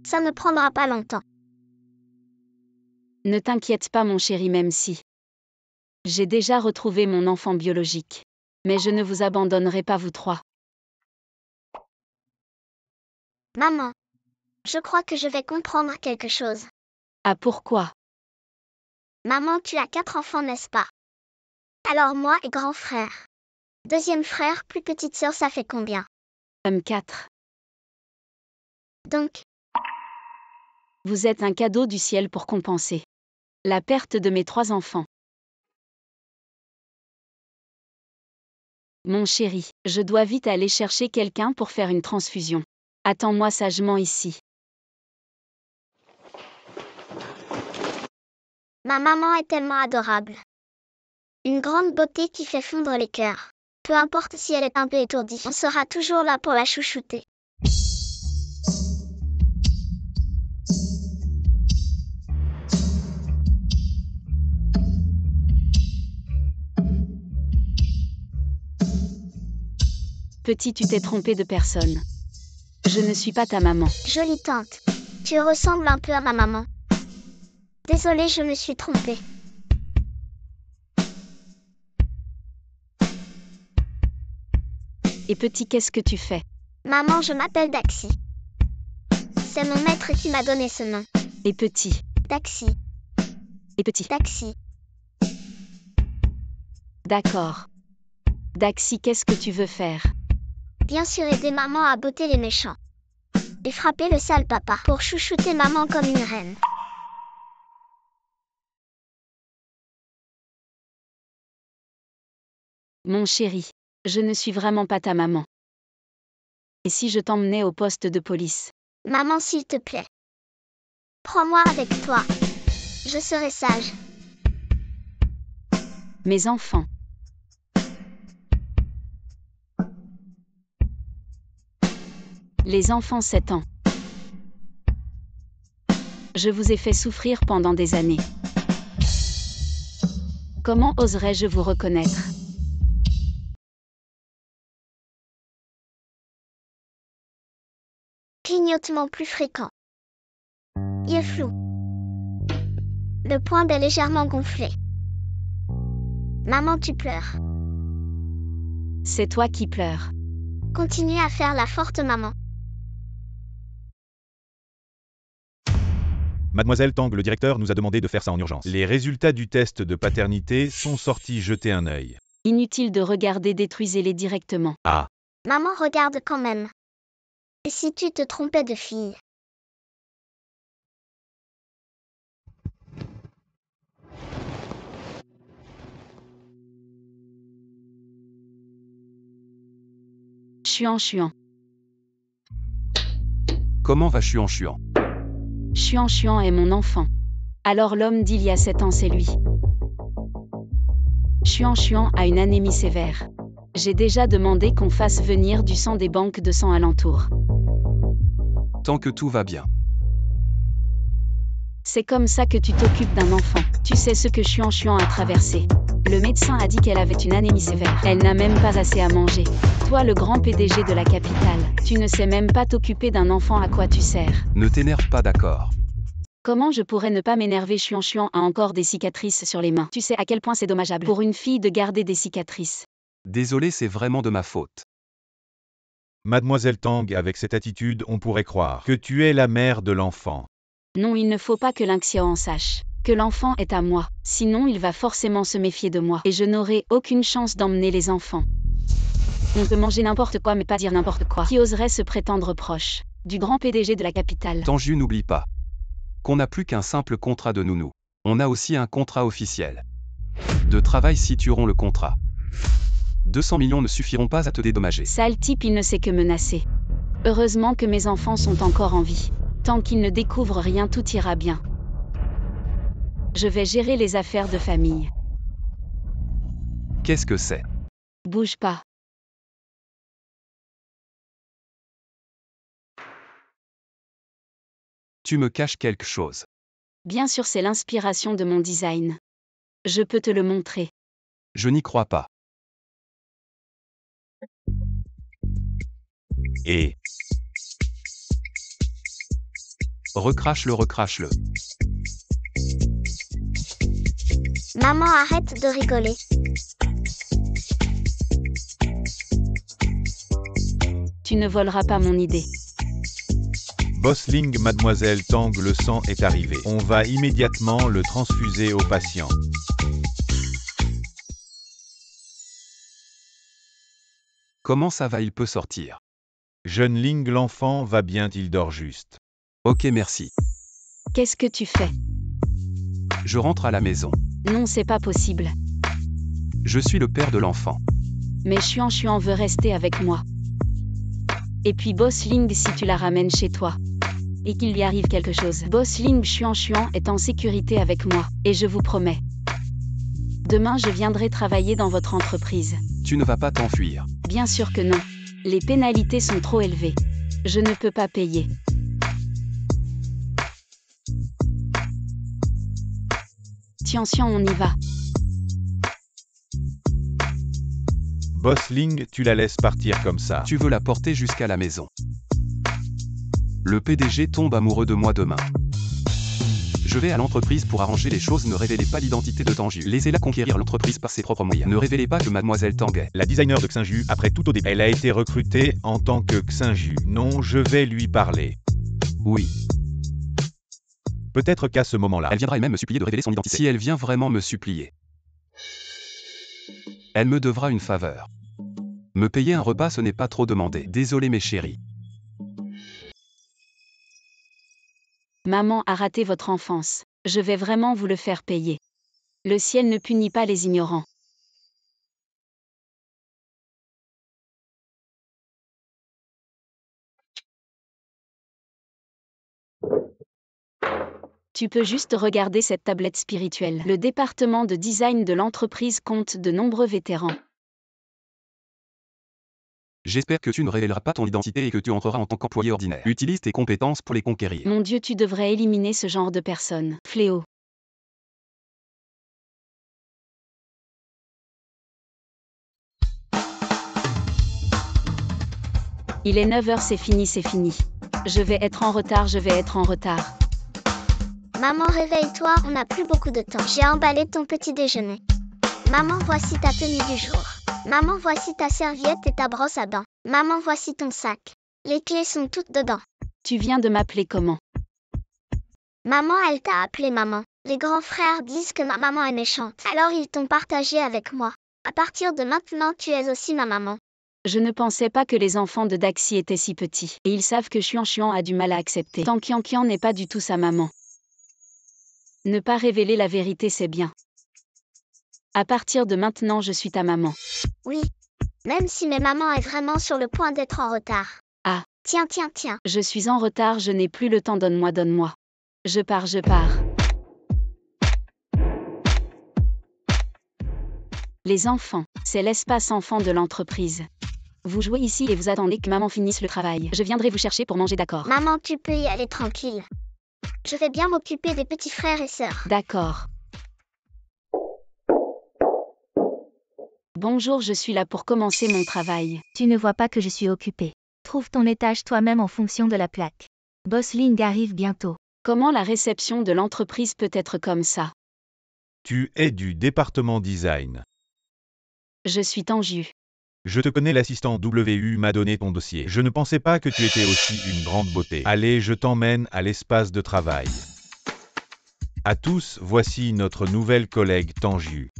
Ça ne prendra pas longtemps.
Ne t'inquiète pas mon chéri, même si j'ai déjà retrouvé mon enfant biologique. Mais je ne vous abandonnerai pas vous 3.
Maman, je crois que je vais comprendre quelque chose.
Ah, pourquoi?
Maman, tu as 4 enfants, n'est-ce pas? Alors moi et grand frère. Deuxième frère, plus petite sœur, ça fait combien?
4.
Donc,
vous êtes un cadeau du ciel pour compenser la perte de mes 3 enfants. Mon chéri, je dois vite aller chercher quelqu'un pour faire une transfusion. Attends-moi sagement ici.
ma maman est tellement adorable. Une grande beauté qui fait fondre les cœurs. Peu importe si elle est un peu étourdie, on sera toujours là pour la chouchouter.
Petit, tu t'es trompé de personne. Je ne suis pas ta maman.
Jolie tante. Tu ressembles un peu à ma maman. Désolée, je me suis trompée.
Et petit, qu'est-ce que tu fais?
Maman, je m'appelle Daxi. C'est mon maître qui m'a donné ce nom.
Et petit.
Daxi.
Et petit.
Daxi.
D'accord. Daxi, qu'est-ce que tu veux faire?
Bien sûr, aider maman à botter les méchants. Et frapper le sale papa pour chouchouter maman comme une reine.
Mon chéri, je ne suis vraiment pas ta maman. Et si je t'emmenais au poste de police?
Maman, s'il te plaît. Prends-moi avec toi. Je serai sage.
Mes enfants. Les enfants 7 ans. Je vous ai fait souffrir pendant des années. Comment oserais-je vous reconnaître?
Clignotement plus fréquent. Yeux flous. Le poing est légèrement gonflé. Maman, tu pleures.
C'est toi qui pleures.
Continue à faire la forte maman.
Mademoiselle Tang, le directeur nous a demandé de faire ça en urgence. Les résultats du test de paternité sont sortis, jetez un œil.
Inutile de regarder, détruisez-les directement.
Ah,
Maman, regarde quand même. Et si tu te trompais de fille?
Chuan.
Comment va Chuan?
Chuan est mon enfant. Alors l'homme d'il y a 7 ans, c'est lui. Chuan a une anémie sévère. J'ai déjà demandé qu'on fasse venir du sang des banques de sang alentour.
Tant que tout va bien.
C'est comme ça que tu t'occupes d'un enfant. Tu sais ce que Chuan a traversé. Le médecin a dit qu'elle avait une anémie sévère. Elle n'a même pas assez à manger. Toi, le grand PDG de la capitale, tu ne sais même pas t'occuper d'un enfant, à quoi tu sers?
Ne t'énerve pas, d'accord.
Comment je pourrais ne pas m'énerver? Chuan a encore des cicatrices sur les mains. Tu sais à quel point c'est dommageable pour une fille de garder des cicatrices.
Désolé, c'est vraiment de ma faute.
Mademoiselle Tang, avec cette attitude, on pourrait croire que tu es la mère de l'enfant.
Non, il ne faut pas que Lingxian sache que l'enfant est à moi. Sinon, il va forcément se méfier de moi. Et je n'aurai aucune chance d'emmener les enfants. On peut manger n'importe quoi mais pas dire n'importe quoi. Qui oserait se prétendre proche du grand PDG de la capitale?
Tanju, n'oublie pas qu'on n'a plus qu'un simple contrat de nounou. On a aussi un contrat officiel de travail si tu romps le contrat. 200 millions ne suffiront pas à te dédommager.
Sale type, il ne sait que menacer. Heureusement que mes enfants sont encore en vie. Tant qu'ils ne découvrent rien, tout ira bien. Je vais gérer les affaires de famille.
Qu'est-ce que c'est?
Bouge pas.
Tu me caches quelque chose.
Bien sûr, c'est l'inspiration de mon design. Je peux te le montrer.
Je n'y crois pas.
Et
recrache-le.
Maman, arrête de rigoler.
Tu ne voleras pas mon idée.
Bossling, Mademoiselle Tang, le sang est arrivé. On va immédiatement le transfuser au patient.
Comment ça va, il peut sortir?
Jeune Ling, l'enfant va bien, il dort juste.
Ok, merci.
Qu'est-ce que tu fais?
Je rentre à la maison.
Non, c'est pas possible.
Je suis le père de l'enfant.
Mais Chuan veut rester avec moi. Et puis Bossling, si tu la ramènes chez toi et qu'il lui arrive quelque chose, Bossling, Chuan est en sécurité avec moi. Et je vous promets. Demain, je viendrai travailler dans votre entreprise.
Tu ne vas pas t'enfuir.
Bien sûr que non. Les pénalités sont trop élevées. Je ne peux pas payer. Tiens, on y va.
Bossling, tu la laisses partir comme ça.
Tu veux la porter jusqu'à la maison. Le PDG tombe amoureux de moi demain. Je vais à l'entreprise pour arranger les choses. Ne révélez pas l'identité de Tanju. Laissez-la conquérir l'entreprise par ses propres moyens. Ne révélez pas que mademoiselle Tanguay.
La designer de Xinju, après tout au début, elle a été recrutée en tant que Xinju. Non, je vais lui parler.
Oui.
Peut-être qu'à ce moment-là,
Elle viendra elle-même me supplier de révéler son identité. Si elle vient vraiment me supplier, elle me devra une faveur. Me payer un repas, ce n'est pas trop demandé. Désolé mes chéris.
Maman a raté votre enfance. Je vais vraiment vous le faire payer. Le ciel ne punit pas les ignorants. Tu peux juste regarder cette tablette spirituelle. Le département de design de l'entreprise compte de nombreux vétérans.
J'espère que tu ne révéleras pas ton identité et que tu entreras en tant qu'employé ordinaire. Utilise tes compétences pour les conquérir.
Mon Dieu, tu devrais éliminer ce genre de personnes. Fléau. Il est 9h, c'est fini, c'est fini. Je vais être en retard, je vais être en retard.
Maman, réveille-toi, on n'a plus beaucoup de temps. J'ai emballé ton petit déjeuner. Maman, voici ta tenue du jour. Maman, voici ta serviette et ta brosse à dents. Maman, voici ton sac. Les clés sont toutes dedans.
Tu viens de m'appeler comment?
Maman, elle t'a appelé maman. Les grands frères disent que ma maman est méchante. Alors ils t'ont partagé avec moi. À partir de maintenant, tu es aussi ma maman.
Je ne pensais pas que les enfants de Daxi étaient si petits. Et ils savent que Chuan a du mal à accepter. Tant Kian n'est pas du tout sa maman. Ne pas révéler la vérité, c'est bien. À partir de maintenant, je suis ta maman.
Oui. Même si mes mamans est vraiment sur le point d'être en retard.
Ah.
Tiens.
Je suis en retard, je n'ai plus le temps, donne-moi. Je pars. Les enfants, c'est l'espace enfant de l'entreprise. Vous jouez ici et vous attendez que maman finisse le travail. Je viendrai vous chercher pour manger, d'accord?
Maman, tu peux y aller tranquille. Je vais bien m'occuper des petits frères et sœurs.
D'accord. Bonjour, je suis là pour commencer mon travail.
Tu ne vois pas que je suis occupée. Trouve ton étage toi-même en fonction de la plaque. Bossling arrive bientôt.
Comment la réception de l'entreprise peut être comme ça?
tu es du département design.
Je suis Tanju.
Je te connais, l'assistant WU m'a donné ton dossier. Je ne pensais pas que tu étais aussi une grande beauté. Allez, je t'emmène à l'espace de travail. À tous, voici notre nouvelle collègue Tanju.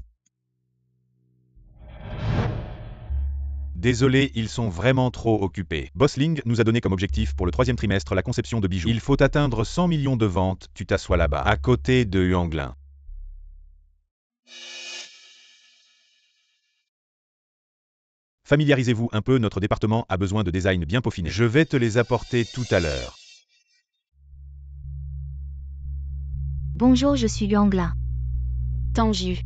Désolé, ils sont vraiment trop occupés. Bossling nous a donné comme objectif pour le 3e trimestre la conception de bijoux. Il faut atteindre 100 millions de ventes, tu t'assois là-bas, à côté de Huanglin. Familiarisez-vous un peu, notre département a besoin de design bien peaufiné. Je vais te les apporter tout à l'heure.
Bonjour, je suis Huanglin.
Tanju.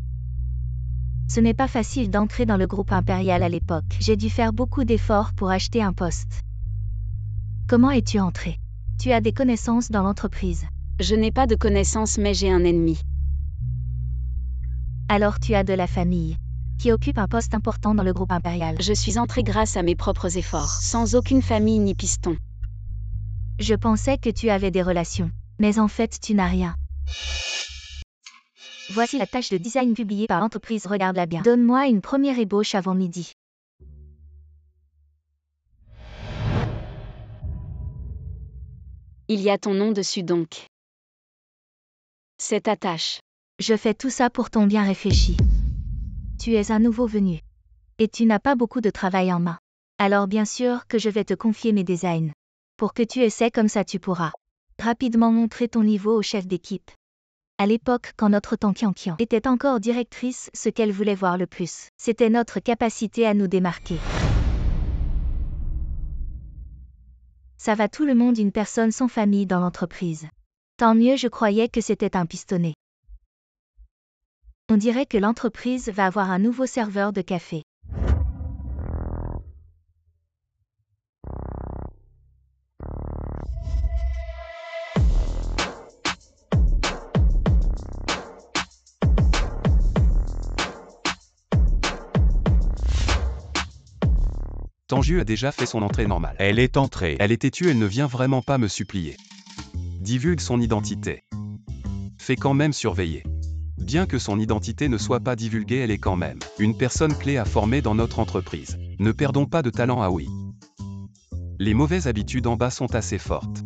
Ce n'est pas facile d'entrer dans le groupe impérial à l'époque. J'ai dû faire beaucoup d'efforts pour acheter un poste. Comment es-tu entré? Tu as des connaissances dans l'entreprise.
Je n'ai pas de connaissances mais j'ai un ennemi.
Alors tu as de la famille, qui occupe un poste important dans le groupe impérial.
Je suis entré grâce à mes propres efforts, sans aucune famille ni piston.
Je pensais que tu avais des relations, mais en fait tu n'as rien. Voici la tâche de design publiée par l'entreprise, regarde-la bien. Donne-moi une première ébauche avant midi.
Il y a ton nom dessus donc. C'est ta tâche.
Je fais tout ça pour ton bien réfléchi. Tu es un nouveau venu. Et tu n'as pas beaucoup de travail en main. Alors bien sûr que je vais te confier mes designs. Pour que tu essaies, comme ça tu pourras rapidement montrer ton niveau au chef d'équipe. À l'époque, quand notre Tankian était encore directrice, ce qu'elle voulait voir le plus, c'était notre capacité à nous démarquer. Ça va tout le monde, une personne sans famille dans l'entreprise. Tant mieux, je croyais que c'était un pistonné. On dirait que l'entreprise va avoir un nouveau serveur de café.
Tanju a déjà fait son entrée normale.
Elle est entrée.
Elle est têtue, elle ne vient vraiment pas me supplier. Divulgue son identité. Fais quand même surveiller. Bien que son identité ne soit pas divulguée, elle est quand même une personne clé à former dans notre entreprise. Ne perdons pas de talent à oui. Les mauvaises habitudes en bas sont assez fortes.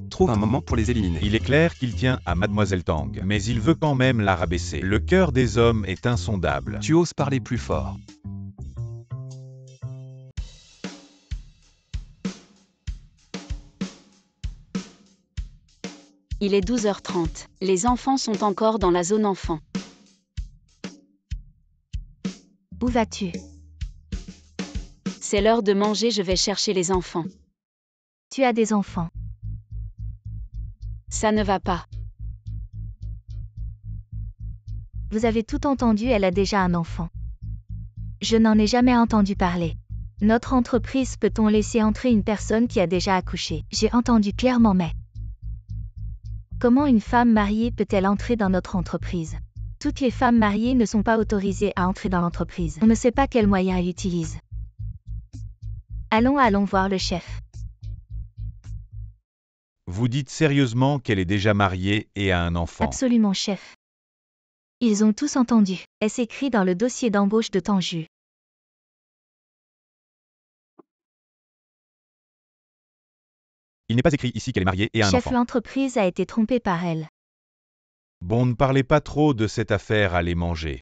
Trouve un moment pour les éliminer.
Il est clair qu'il tient à Mademoiselle Tang, mais il veut quand même la rabaisser. Le cœur des hommes est insondable.
Tu oses parler plus fort.
Il est 12h30. Les enfants sont encore dans la zone enfant.
Où vas-tu?
C'est l'heure de manger, je vais chercher les enfants.
Tu as des enfants.
Ça ne va pas.
Vous avez tout entendu, elle a déjà un enfant. Je n'en ai jamais entendu parler. Notre entreprise, peut-on laisser entrer une personne qui a déjà accouché? J'ai entendu clairement mais. Comment une femme mariée peut-elle entrer dans notre entreprise? Toutes les femmes mariées ne sont pas autorisées à entrer dans l'entreprise. On ne sait pas quels moyens elle utilise. Allons voir le chef.
Vous dites sérieusement qu'elle est déjà mariée et a un enfant?
Absolument, chef. Ils ont tous entendu. Est-ce écrit dans le dossier d'embauche de Tanju?
Il n'est pas écrit ici qu'elle est mariée et a un
Chef,
enfant.
l'entreprise a été trompée par elle.
Bon, ne parlez pas trop de cette affaire, allez manger.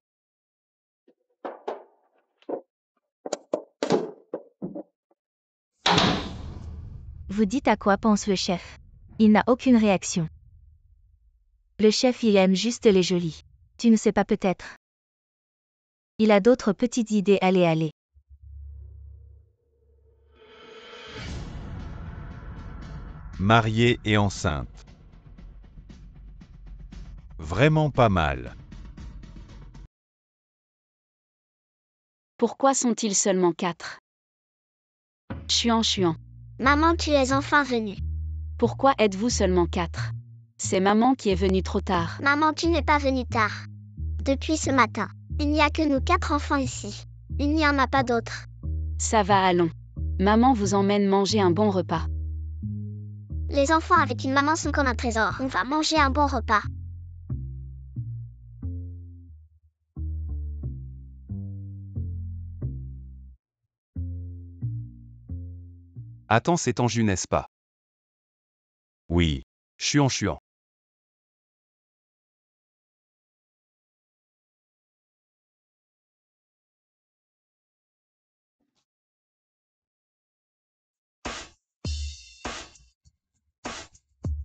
Vous dites à quoi pense le chef? Il n'a aucune réaction. Le chef, il aime juste les jolis. Tu ne sais pas peut-être. Il a d'autres petites idées, allez.
Mariée et enceinte. Vraiment pas mal.
Pourquoi sont-ils seulement 4? Chuan.
Maman, tu es enfin venue.
Pourquoi êtes-vous seulement 4? C'est maman qui est venue trop tard.
Maman, tu n'es pas venue tard. Depuis ce matin, il n'y a que nous 4 enfants ici. Il n'y en a pas d'autres.
Ça va, allons. Maman vous emmène manger un bon repas.
Les enfants avec une maman sont comme un trésor. On va manger un bon repas.
Attends, c'est Tanju, n'est-ce pas?
Oui.
Chuan.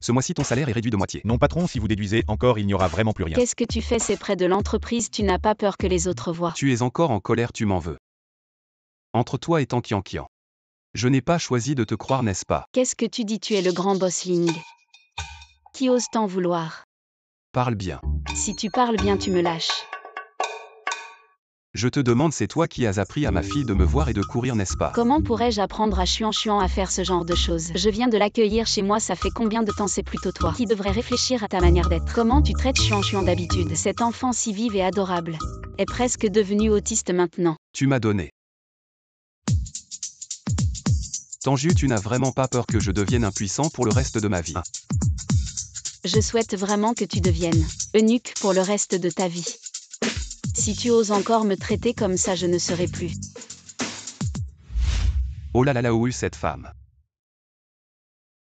Ce mois-ci, ton salaire est réduit de moitié.
Non patron, si vous déduisez encore, il n'y aura vraiment plus rien.
Qu'est-ce que tu fais? C'est près de l'entreprise, tu n'as pas peur que les autres voient.
Tu es encore en colère, tu m'en veux. Entre toi et Tankian. Je n'ai pas choisi de te croire, n'est-ce pas?
Qu'est-ce que tu dis? Tu es le grand boss Ling. Qui ose t'en vouloir?
Parle bien.
Si tu parles bien, tu me lâches.
Je te demande, c'est toi qui as appris à ma fille de me voir et de courir, n'est-ce pas?
Comment pourrais-je apprendre à Chuan à faire ce genre de choses? Je viens de l'accueillir chez moi, ça fait combien de temps? C'est plutôt toi qui devrais réfléchir à ta manière d'être. Comment tu traites Chuan d'habitude? Cet enfant si vive et adorable est presque devenu autiste maintenant.
Tu m'as donné. Tanju, tu n'as vraiment pas peur que je devienne impuissant pour le reste de ma vie?
Je souhaite vraiment que tu deviennes eunuque pour le reste de ta vie. Si tu oses encore me traiter comme ça, je ne serai plus.
Oh là là, où est cette femme?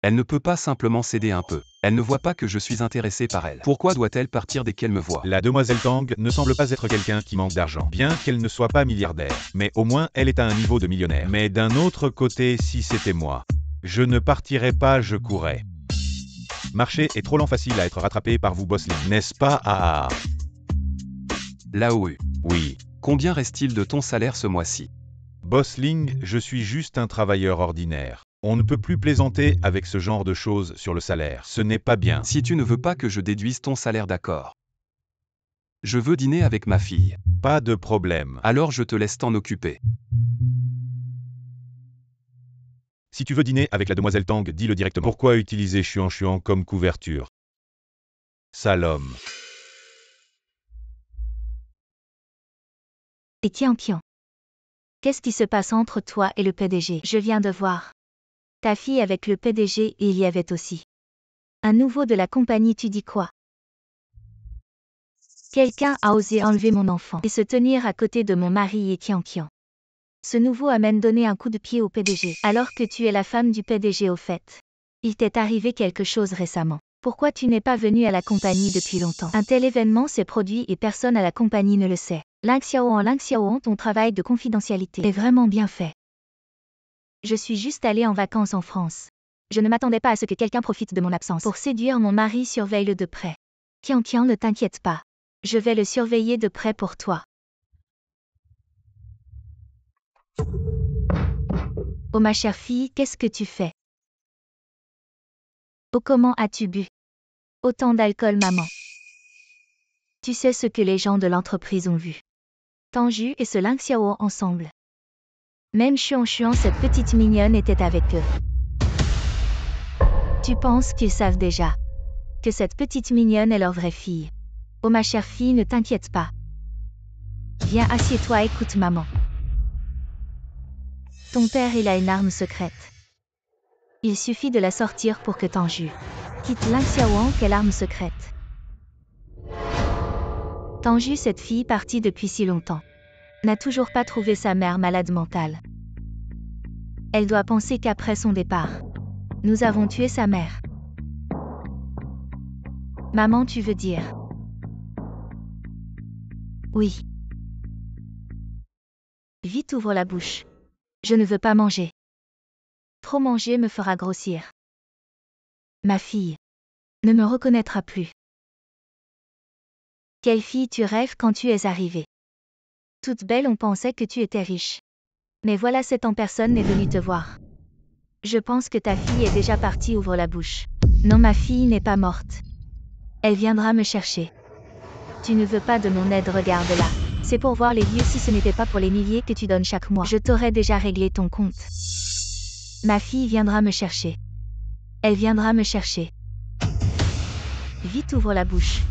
Elle ne peut pas simplement céder un peu. Elle ne voit pas que je suis intéressé par elle. Pourquoi doit-elle partir dès qu'elle me voit?
La demoiselle Tang ne semble pas être quelqu'un qui manque d'argent, bien qu'elle ne soit pas milliardaire. Mais au moins, elle est à un niveau de millionnaire. Mais d'un autre côté, si c'était moi, je ne partirais pas, je courrais. Marcher est trop lent, facile à être rattrapé par vous, boss Ling, n'est-ce pas? Ah.
Lao Yu.
Oui.
Combien reste-t-il de ton salaire ce mois-ci?
Boss Ling, je suis juste un travailleur ordinaire. On ne peut plus plaisanter avec ce genre de choses sur le salaire. Ce n'est pas bien.
Si tu ne veux pas que je déduise ton salaire, d'accord. Je veux dîner avec ma fille.
Pas de problème.
Alors je te laisse t'en occuper.
Si tu veux dîner avec la demoiselle Tang, dis-le directement. Pourquoi utiliser Chuan comme couverture? Sale homme.
Et Tian. Qu'est-ce qui se passe entre toi et le PDG? Je viens de voir. Ta fille avec le PDG et il y avait aussi un nouveau de la compagnie, tu dis quoi? Quelqu'un a osé enlever mon enfant et se tenir à côté de mon mari et Kian. Ce nouveau a même donné un coup de pied au PDG. Alors que tu es la femme du PDG au fait. Il t'est arrivé quelque chose récemment. Pourquoi tu n'es pas venu à la compagnie depuis longtemps? Un tel événement s'est produit et personne à la compagnie ne le sait. Ling Xiaoan, ton travail de confidentialité est vraiment bien fait. Je suis juste allée en vacances en France. Je ne m'attendais pas à ce que quelqu'un profite de mon absence pour séduire mon mari, surveille-le de près. Kian, ne t'inquiète pas. Je vais le surveiller de près pour toi. Oh ma chère fille, qu'est-ce que tu fais? Oh comment as-tu bu? Autant d'alcool maman. Tu sais ce que les gens de l'entreprise ont vu. Tanju et ce Ling Xiao ensemble. Même Xuan, cette petite mignonne était avec eux. Tu penses qu'ils savent déjà que cette petite mignonne est leur vraie fille? Oh ma chère fille, ne t'inquiète pas. Viens, assieds-toi, écoute maman. Ton père, il a une arme secrète. Il suffit de la sortir pour que Tanju quitte Ling Xiaoan. Quelle arme secrète? Tanju, cette fille partie depuis si longtemps, n'a toujours pas trouvé sa mère malade mentale. Elle doit penser qu'après son départ, nous avons tué sa mère. Maman, tu veux dire? Oui. Vite, ouvre la bouche. Je ne veux pas manger. Trop manger me fera grossir. Ma fille ne me reconnaîtra plus. Quelle fille tu rêves quand tu es arrivée? Toute belle, on pensait que tu étais riche. Mais voilà, cette en personne est venue te voir. Je pense que ta fille est déjà partie, ouvre la bouche. Non, ma fille n'est pas morte. Elle viendra me chercher. Tu ne veux pas de mon aide, regarde là. C'est pour voir les vieux, si ce n'était pas pour les milliers que tu donnes chaque mois. Je t'aurais déjà réglé ton compte. Ma fille viendra me chercher. Elle viendra me chercher. Vite, ouvre la bouche.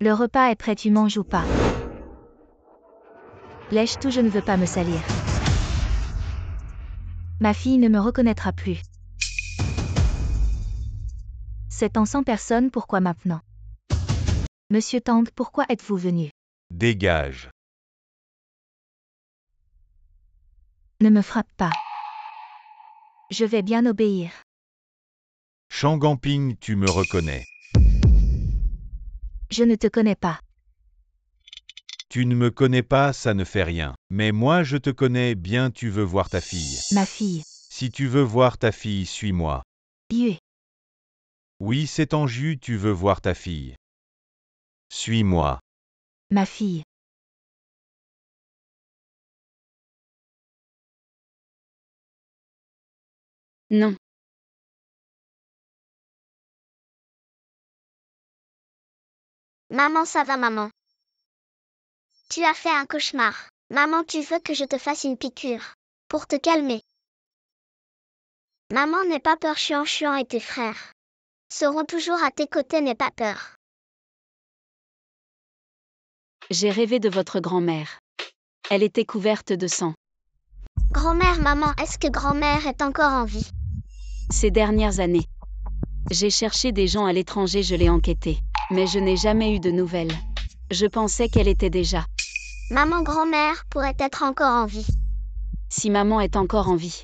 Le repas est prêt, tu manges ou pas? Lèche tout, je ne veux pas me salir. Ma fille ne me reconnaîtra plus. C'est en 100 personnes, pourquoi maintenant? Monsieur Tang, pourquoi êtes-vous venu?
Dégage.
Ne me frappe pas. Je vais bien obéir.
Shang Gamping, tu me reconnais.
Je ne te connais pas.
Tu ne me connais pas, ça ne fait rien. Mais moi je te connais bien, tu veux voir ta fille.
Ma fille.
Si tu veux voir ta fille, suis-moi.
Yue.
Oui, c'est Tanju, tu veux voir ta fille. Suis-moi.
Ma fille.
Non.
Maman, ça va maman? Tu as fait un cauchemar. Maman, tu veux que je te fasse une piqûre pour te calmer? Maman, n'aie pas peur, Xuan et tes frères seront toujours à tes côtés, n'aie pas peur.
J'ai rêvé de votre grand-mère. Elle était couverte de sang.
Grand-mère, maman, est-ce que grand-mère est encore en vie?
Ces dernières années, j'ai cherché des gens à l'étranger, je l'ai enquêtée. Mais je n'ai jamais eu de nouvelles. Je pensais qu'elle était déjà.
Maman, grand-mère pourrait être encore en vie.
Si maman est encore en vie.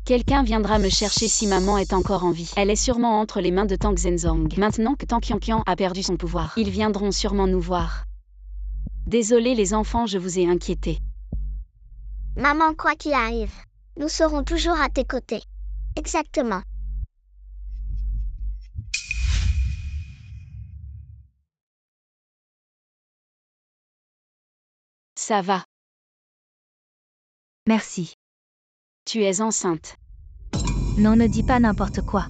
Quelqu'un viendra me chercher si maman est encore en vie. Elle est sûrement entre les mains de Tang Zhenzong. Maintenant que Tang Qianqian a perdu son pouvoir, ils viendront sûrement nous voir. Désolé les enfants, je vous ai inquiétés.
Maman, quoi qu'il arrive, nous serons toujours à tes côtés. Exactement.
Ça va.
Merci.
Tu es enceinte.
Non, ne dis pas n'importe quoi.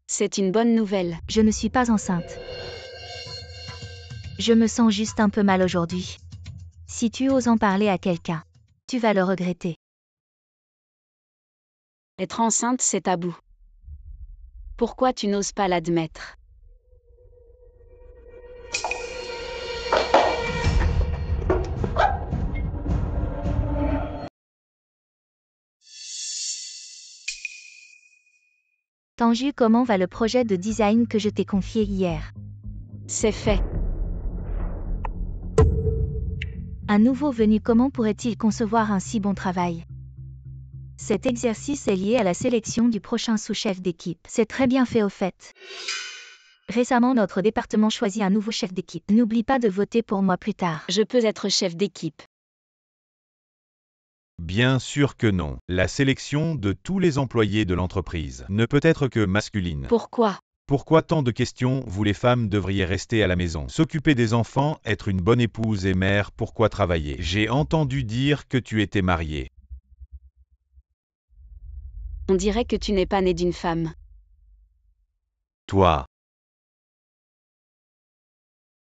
C'est une bonne nouvelle.
Je ne suis pas enceinte. Je me sens juste un peu mal aujourd'hui. Si tu oses en parler à quelqu'un, tu vas le regretter.
Être enceinte, c'est tabou. Pourquoi tu n'oses pas l'admettre?
Tanju, comment va le projet de design que je t'ai confié hier?
C'est fait.
Un nouveau venu, comment pourrait-il concevoir un si bon travail? Cet exercice est lié à la sélection du prochain sous-chef d'équipe. C'est très bien fait au fait. Récemment, notre département choisit un nouveau chef d'équipe. N'oublie pas de voter pour moi plus tard.
Je peux être chef d'équipe.
Bien sûr que non. La sélection de tous les employés de l'entreprise ne peut être que masculine.
Pourquoi?
Pourquoi tant de questions? Vous les femmes devriez rester à la maison. S'occuper des enfants, être une bonne épouse et mère, pourquoi travailler? J'ai entendu dire que tu étais mariée.
On dirait que tu n'es pas né d'une femme.
Toi.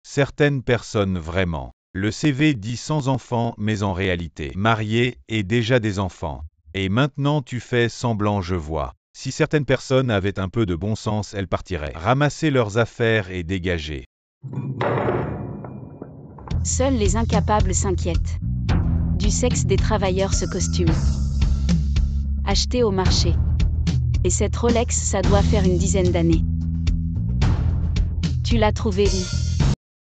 Certaines personnes vraiment. Le CV dit sans enfants, mais en réalité, marié et déjà des enfants. Et maintenant tu fais semblant, je vois. Si certaines personnes avaient un peu de bon sens, elles partiraient, ramasser leurs affaires et dégager.
Seuls les incapables s'inquiètent. Du sexe des travailleurs ce costume. Acheté au marché. Et cette Rolex, ça doit faire une dizaine d'années. Tu l'as trouvé où?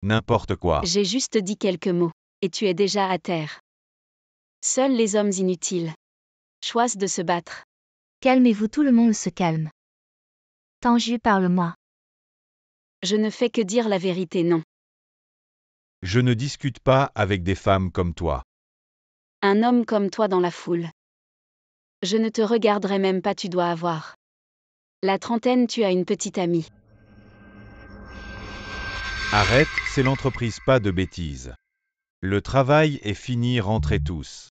N'importe quoi.
J'ai juste dit quelques mots. Et tu es déjà à terre. Seuls les hommes inutiles choisissent de se battre.
Calmez-vous, tout le monde se calme. Tanju, parle-moi.
Je ne fais que dire la vérité, non.
Je ne discute pas avec des femmes comme toi.
Un homme comme toi dans la foule. Je ne te regarderai même pas, tu dois avoir la trentaine, tu as une petite amie.
Arrête, c'est l'entreprise, pas de bêtises. Le travail est fini, rentrez tous.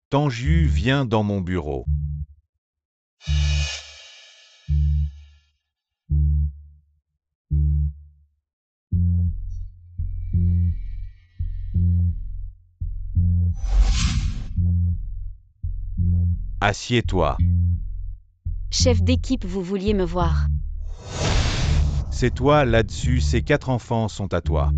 Tanju, viens dans mon bureau. Assieds-toi.
Chef d'équipe, vous vouliez me voir.
C'est toi là-dessus, ces 4 enfants sont à toi.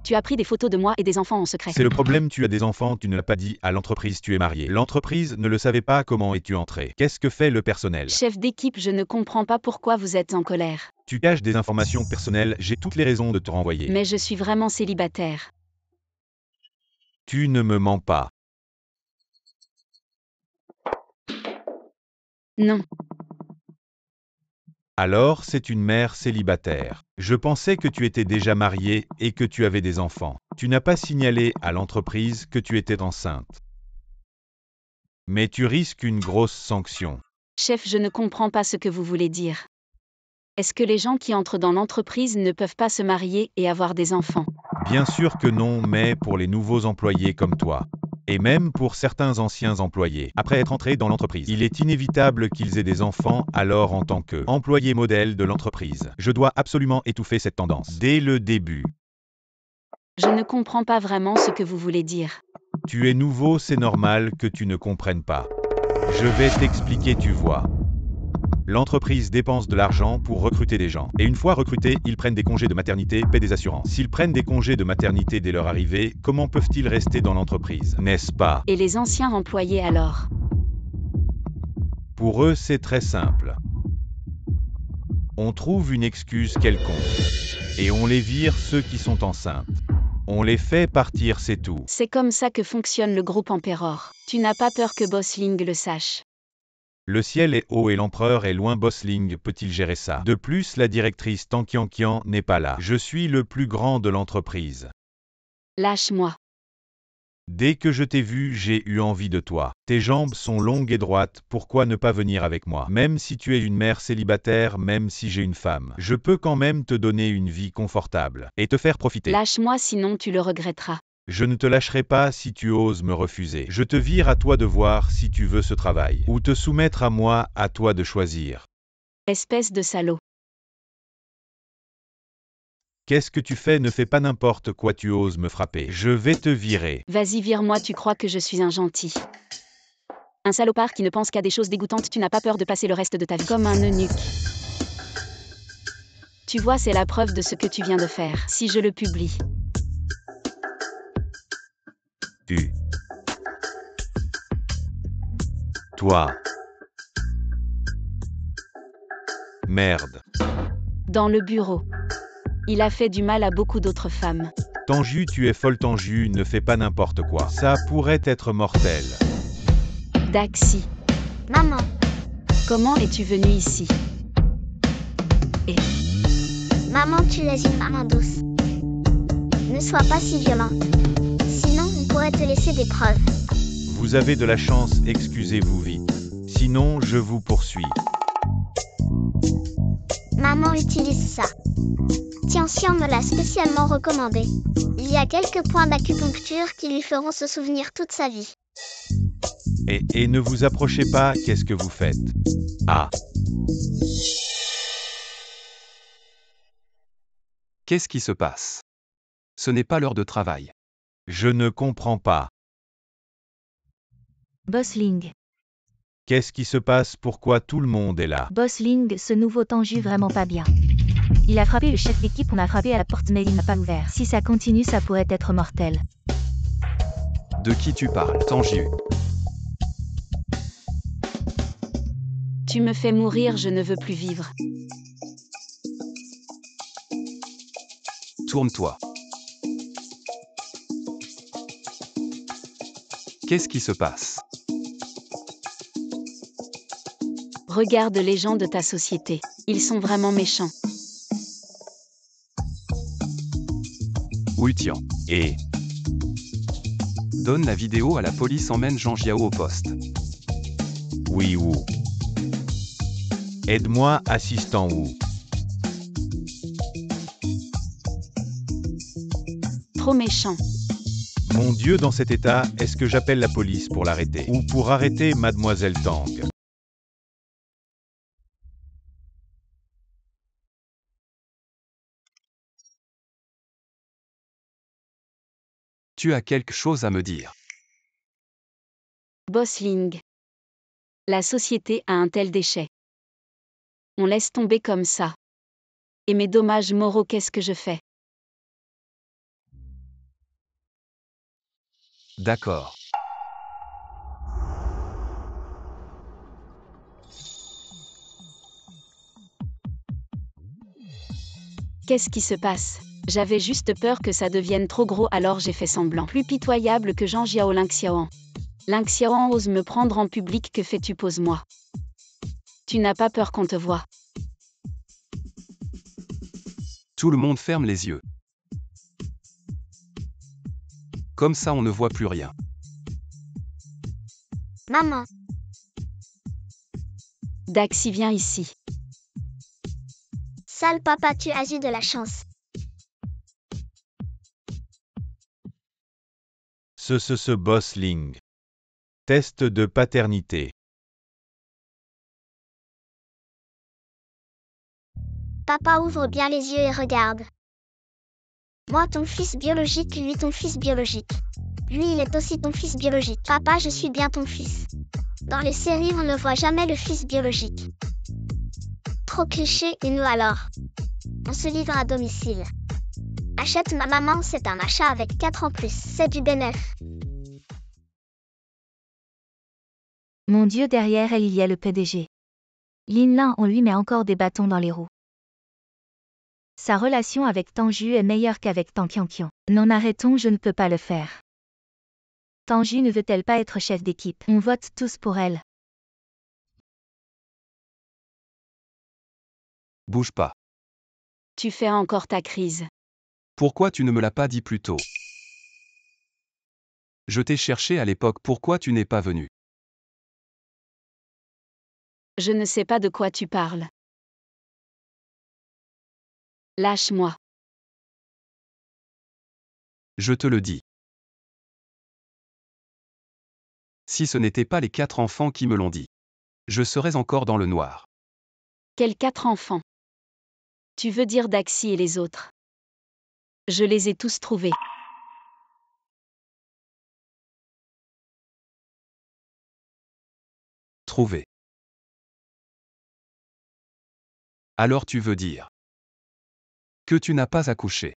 Tu as pris des photos de moi et des enfants en secret.
C'est le problème, tu as des enfants, tu ne l'as pas dit à l'entreprise, tu es marié. L'entreprise ne le savait pas, comment es-tu entré? Qu'est-ce que fait le personnel?
Chef d'équipe, je ne comprends pas pourquoi vous êtes en colère.
Tu caches des informations personnelles, j'ai toutes les raisons de te renvoyer.
Mais je suis vraiment célibataire.
Tu ne me mens pas.
Non.
Alors, c'est une mère célibataire. Je pensais que tu étais déjà marié et que tu avais des enfants. Tu n'as pas signalé à l'entreprise que tu étais enceinte. Mais tu risques une grosse sanction.
Chef, je ne comprends pas ce que vous voulez dire. Est-ce que les gens qui entrent dans l'entreprise ne peuvent pas se marier et avoir des enfants?
Bien sûr que non, mais pour les nouveaux employés comme toi. Et même pour certains anciens employés. Après être entrés dans l'entreprise, il est inévitable qu'ils aient des enfants, alors en tant qu'employé modèle de l'entreprise, je dois absolument étouffer cette tendance. Dès le début.
Je ne comprends pas vraiment ce que vous voulez dire.
Tu es nouveau, c'est normal que tu ne comprennes pas. Je vais t'expliquer, tu vois. L'entreprise dépense de l'argent pour recruter des gens. Et une fois recrutés, ils prennent des congés de maternité, paient des assurances. S'ils prennent des congés de maternité dès leur arrivée, comment peuvent-ils rester dans l'entreprise, n'est-ce pas?
Et les anciens employés alors?
Pour eux, c'est très simple. On trouve une excuse quelconque. Et on les vire, ceux qui sont enceintes. On les fait partir, c'est tout.
C'est comme ça que fonctionne le groupe Emperor. Tu n'as pas peur que Bossling le sache?
Le ciel est haut et l'empereur est loin, Bossling peut-il gérer ça? De plus, la directrice Tankiankian n'est pas là. Je suis le plus grand de l'entreprise.
Lâche-moi.
Dès que je t'ai vu, j'ai eu envie de toi. Tes jambes sont longues et droites, pourquoi ne pas venir avec moi? Même si tu es une mère célibataire, même si j'ai une femme, je peux quand même te donner une vie confortable et te faire profiter.
Lâche-moi, sinon tu le regretteras.
Je ne te lâcherai pas si tu oses me refuser. Je te vire, à toi de voir si tu veux ce travail. Ou te soumettre à moi, à toi de choisir.
Espèce de salaud.
Qu'est-ce que tu fais? Ne fais pas n'importe quoi, tu oses me frapper. Je vais te virer.
Vas-y, vire-moi, tu crois que je suis un gentil. Un salopard qui ne pense qu'à des choses dégoûtantes, tu n'as pas peur de passer le reste de ta vie comme un eunuque. Tu vois, c'est la preuve de ce que tu viens de faire. Si je le publie.
Toi. Merde.
Dans le bureau. Il a fait du mal à beaucoup d'autres femmes.
Tanju, tu es folle Tanju, ne fais pas n'importe quoi. Ça pourrait être mortel.
Daxi.
Maman,
Comment es-tu venue ici?
maman, tu es une maman douce. Ne sois pas si violente. Sinon, on pourrait te laisser des preuves.
Vous avez de la chance, excusez-vous vite. Sinon, je vous poursuis.
Maman utilise ça. Tianxian me l'a spécialement recommandé. Il y a quelques points d'acupuncture qui lui feront se souvenir toute sa vie.
Et ne vous approchez pas, qu'est-ce que vous faites? Ah,
Qu'est-ce qui se passe? Ce n'est pas l'heure de travail.
je ne comprends pas.
Boss Ling.
Qu'est-ce qui se passe? Pourquoi tout le monde est là?
Boss Ling, ce nouveau Tanju vraiment pas bien. Il a frappé le chef d'équipe, on a frappé à la porte mais il n'a pas ouvert. Si ça continue, ça pourrait être mortel.
De qui tu parles, Tanju?
Tu me fais mourir, je ne veux plus vivre.
Tourne-toi. Qu'est-ce qui se passe?
Regarde les gens de ta société. Ils sont vraiment méchants.
Wu Tian.
Et
Donne la vidéo à la police, emmène Jean Jiao au poste.
oui ou. Aide-moi, assistant ou.
Trop méchants.
Mon Dieu, dans cet état, est-ce que j'appelle la police pour l'arrêter? Ou pour arrêter Mademoiselle Tang?
Tu as quelque chose à me dire.
Boss Ling. La société a un tel déchet. On laisse tomber comme ça. Et mes dommages moraux, qu'est-ce que je fais?
D'accord.
Qu'est-ce qui se passe? J'avais juste peur que ça devienne trop gros, alors j'ai fait semblant. Plus pitoyable que Jean Jiao Ling Xiaoan. Ling Xiaoan ose me prendre en public, que fais-tu? Pose-moi. Tu n'as pas peur qu'on te voie?
Tout le monde ferme les yeux. Comme ça on ne voit plus rien.
Maman,
Daxi, viens ici.
sale papa, tu as eu de la chance.
Ce Boss Ling. Test de paternité.
Papa, ouvre bien les yeux et regarde. Moi, ton fils biologique, lui, ton fils biologique. Lui, il est aussi ton fils biologique. Papa, je suis bien ton fils. Dans les séries, on ne voit jamais le fils biologique. Trop cliché, et nous alors? On se livre à domicile. Achète ma maman, c'est un achat avec 4 en plus, c'est du bénéf.
Mon Dieu, derrière elle, il y a le PDG. Lin Lin, on lui met encore des bâtons dans les roues. Sa relation avec Tanju est meilleure qu'avec Tang Qianqian. Non, arrêtons, je ne peux pas le faire. Tanju ne veut-elle pas être chef d'équipe? On vote tous pour elle.
Bouge pas.
Tu fais encore ta crise.
Pourquoi tu ne me l'as pas dit plus tôt? Je t'ai cherché à l'époque, pourquoi tu n'es pas venu?
Je ne sais pas de quoi tu parles. Lâche-moi.
Je te le dis. Si ce n'était pas les 4 enfants qui me l'ont dit, je serais encore dans le noir.
Quels 4 enfants? Tu veux dire Daxi et les autres? Je les ai tous trouvés.
Trouvé. Alors tu veux dire que tu n'as pas accouché?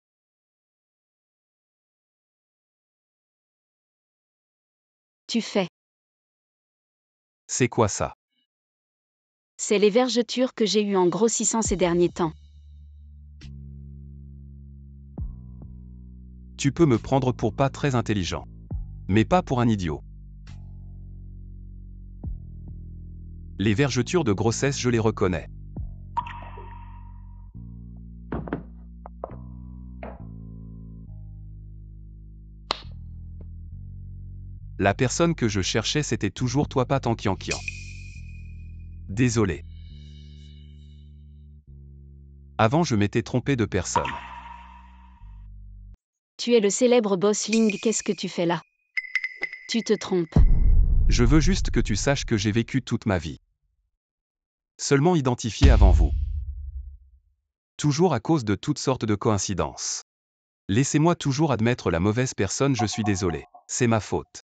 Tu fais.
C'est quoi ça?
C'est les vergetures que j'ai eues en grossissant ces derniers temps.
Tu peux me prendre pour pas très intelligent. Mais pas pour un idiot. Les vergetures de grossesse, je les reconnais. La personne que je cherchais, c'était toujours toi, pas Tankiankian. Désolé. Avant, je m'étais trompé de personne.
Tu es le célèbre boss Ling, qu'est-ce que tu fais là? Tu te trompes.
Je veux juste que tu saches que j'ai vécu toute ma vie. Seulement identifié avant vous. Toujours à cause de toutes sortes de coïncidences. Laissez-moi toujours admettre la mauvaise personne, je suis désolé. C'est ma faute.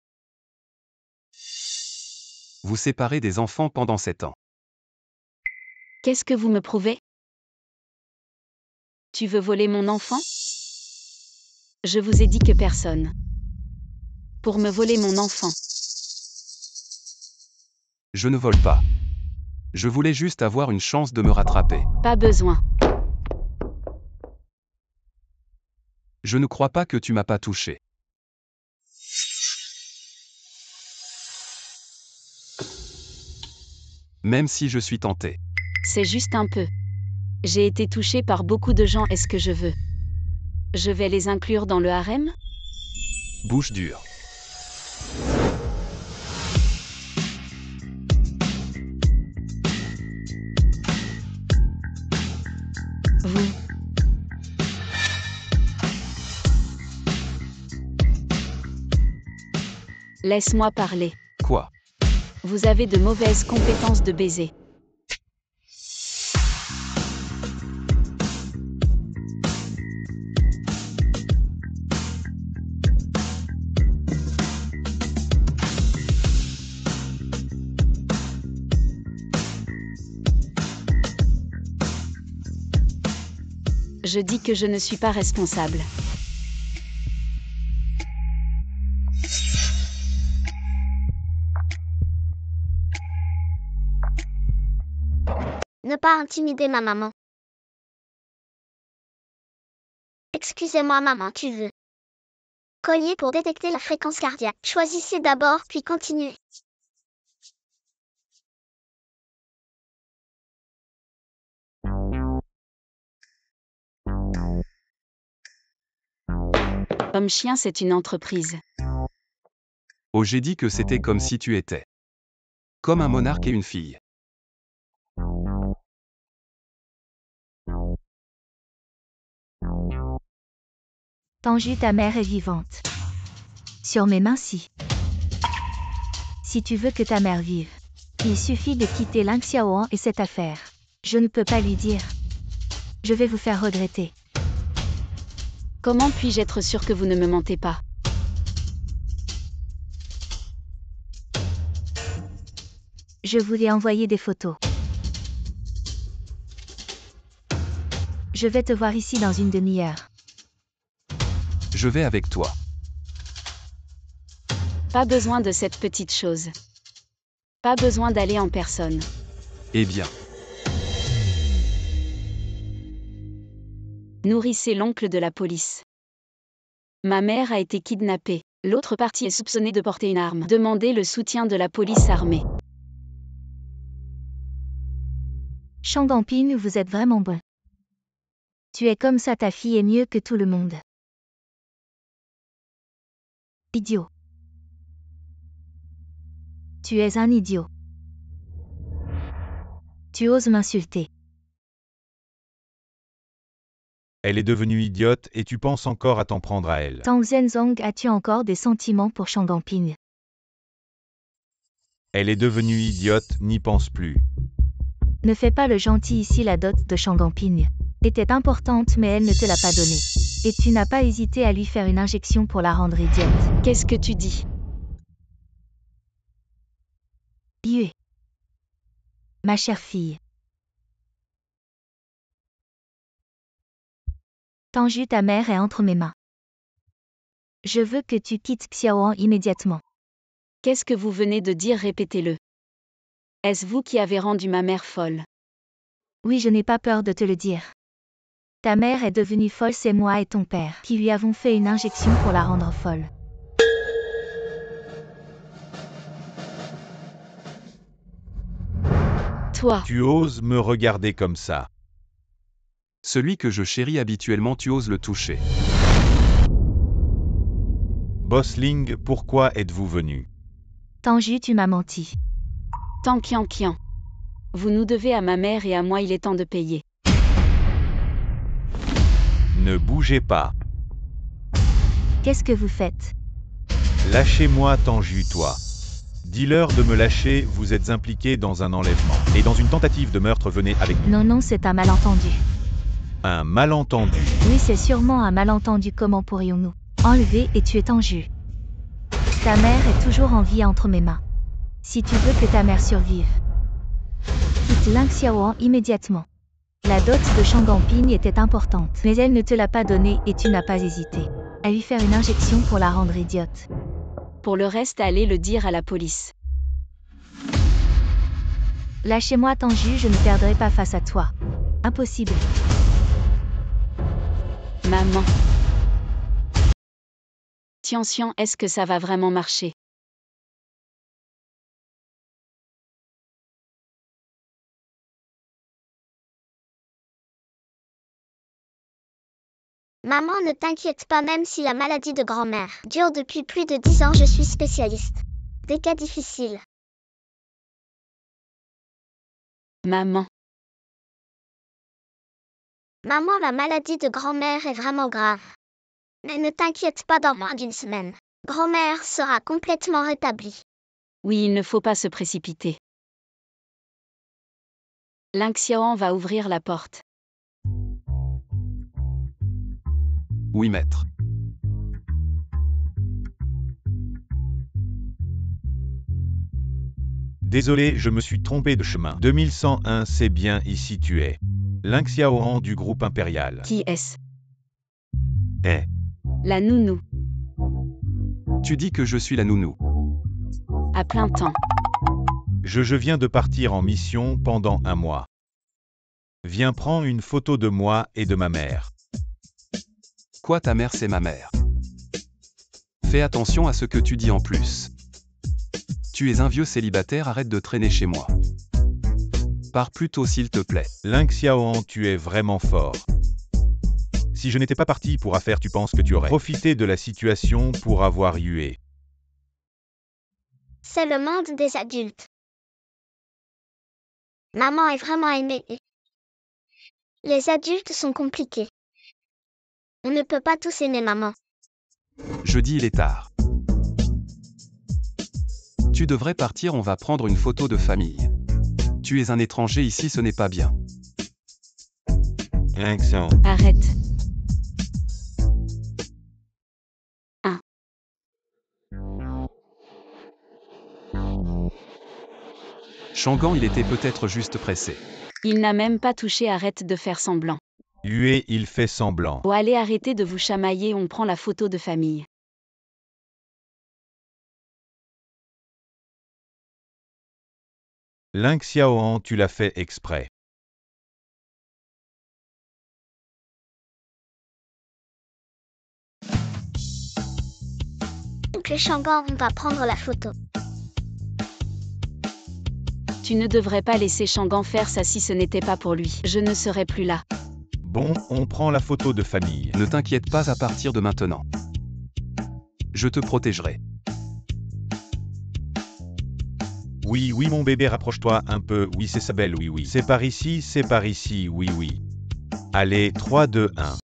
Vous séparez des enfants pendant 7 ans.
Qu'est-ce que vous me prouvez? Tu veux voler mon enfant? Je vous ai dit que personne. Pour me voler mon enfant.
Je ne vole pas. Je voulais juste avoir une chance de me rattraper.
Pas besoin.
Je ne crois pas que tu m'as pas touché. Même si je suis tenté.
C'est juste un peu. J'ai été touchée par beaucoup de gens, est-ce que je veux? Je vais les inclure dans le harem?
Bouche dure.
Vous. Laisse-moi parler.
Quoi?
Vous avez de mauvaises compétences de baiser. Je dis que je ne suis pas responsable.
Ne pas intimider ma maman. Excusez-moi maman, tu veux. Collier pour détecter la fréquence cardiaque. Choisissez d'abord, puis continuez.
Homme-chien, c'est une entreprise.
Oh, j'ai dit que c'était comme si tu étais. Comme un monarque et une fille.
Tanju, ta mère est vivante. Sur mes mains, si. Si tu veux que ta mère vive, il suffit de quitter Ling Xiaoan et cette affaire. Je ne peux pas lui dire. Je vais vous faire regretter.
Comment puis-je être sûr que vous ne me mentez pas?
Je vous ai envoyé des photos. Je vais te voir ici dans une demi-heure.
Je vais avec toi.
Pas besoin de cette petite chose. Pas besoin d'aller en personne.
Eh bien.
Nourrissez l'oncle de la police. Ma mère a été kidnappée. L'autre partie est soupçonnée de porter une arme. Demandez le soutien de la police armée.
Shang Ganping, vous êtes vraiment bon. Tu es comme ça, ta fille est mieux que tout le monde. Idiot. Tu es un idiot. Tu oses m'insulter.
Elle est devenue idiote et tu penses encore à t'en prendre à elle.
Tang Zhenzong, as-tu encore des sentiments pour Shang Ganping?
Elle est devenue idiote, n'y pense plus.
Ne fais pas le gentil ici, la dot de Shang Ganping était importante mais elle ne te l'a pas donnée. Et tu n'as pas hésité à lui faire une injection pour la rendre idiote.
Qu'est-ce que tu dis?
Yue. Ma chère fille. Tanju, ta mère est entre mes mains. Je veux que tu quittes Xiaoan immédiatement.
Qu'est-ce que vous venez de dire? Répétez-le. Est-ce vous qui avez rendu ma mère folle?
Oui, je n'ai pas peur de te le dire. Ta mère est devenue folle, c'est moi et ton père qui lui avons fait une injection pour la rendre folle.
Toi,
Tu oses me regarder comme ça.
Celui que je chéris habituellement, tu oses le toucher.
Bossling, pourquoi êtes-vous venu?
Tanju, tu m'as menti.
Tankian. Vous nous devez à ma mère et à moi, il est temps de payer.
Ne bougez pas.
Qu'est-ce que vous faites?
Lâchez-moi, Tanju, toi. Dis-leur de me lâcher, vous êtes impliqué dans un enlèvement. Et dans une tentative de meurtre, venez avec nous.
Non, c'est un malentendu.
Un malentendu.
Oui, c'est sûrement un malentendu. Comment pourrions-nous enlever et tuer Tanju? Ta mère est toujours en vie entre mes mains. Si tu veux que ta mère survive, quitte Ling Xiaoan immédiatement. La dot de Shangamping était importante, mais elle ne te l'a pas donnée et tu n'as pas hésité à lui faire une injection pour la rendre idiote.
Pour le reste, allez le dire à la police.
Lâchez-moi, Tanju, je ne perdrai pas face à toi. Impossible.
Maman. Tian, est-ce que ça va vraiment marcher?
Maman, ne t'inquiète pas, même si la maladie de grand-mère dure depuis plus de 10 ans, je suis spécialiste des cas difficiles.
Maman.
Maman, la maladie de grand-mère est vraiment grave. Mais ne t'inquiète pas, dans moins d'une semaine, grand-mère sera complètement rétablie.
Oui, il ne faut pas se précipiter. Ling Xiaoan va ouvrir la porte.
Oui, maître.
Désolé, je me suis trompé de chemin. 2101, c'est bien ici tu es. Ling Xiaoan du groupe impérial.
Qui est-ce?
Eh.
La nounou.
Tu dis que je suis la nounou.
À plein temps.
Je viens de partir en mission pendant un mois. Viens prendre une photo de moi et de ma mère.
Quoi, ta mère, c'est ma mère? Fais attention à ce que tu dis en plus. Tu es un vieux célibataire, arrête de traîner chez moi. Pars plutôt s'il te plaît.
Ling Xiaoan, tu es vraiment fort. Si je n'étais pas parti pour affaire, tu penses que tu aurais profité de la situation pour avoir hué.
C'est le monde des adultes. Maman est vraiment aimée. Les adultes sont compliqués. On ne peut pas tous aimer maman.
Je dis il est tard. Tu devrais partir, on va prendre une photo de famille. Tu es un étranger ici, ce n'est pas bien.
Ling Xiaoan.
Arrête.
Shangan, il était peut-être juste pressé.
Il n'a même pas touché, arrête de faire semblant.
Hué, il fait semblant.
Oh, allez, arrêtez de vous chamailler, on prend la photo de famille.
Ling Xiaoan, tu l'as fait exprès.
Oncle Shangan, on va prendre la photo.
Tu ne devrais pas laisser Shangan faire ça si ce n'était pas pour lui. Je ne serais plus là.
Bon, on prend la photo de famille.
Ne t'inquiète pas à partir de maintenant. Je te protégerai.
Oui, mon bébé, rapproche-toi un peu. Oui, c'est ça, belle, oui. C'est par ici, oui. Allez, 3, 2, 1.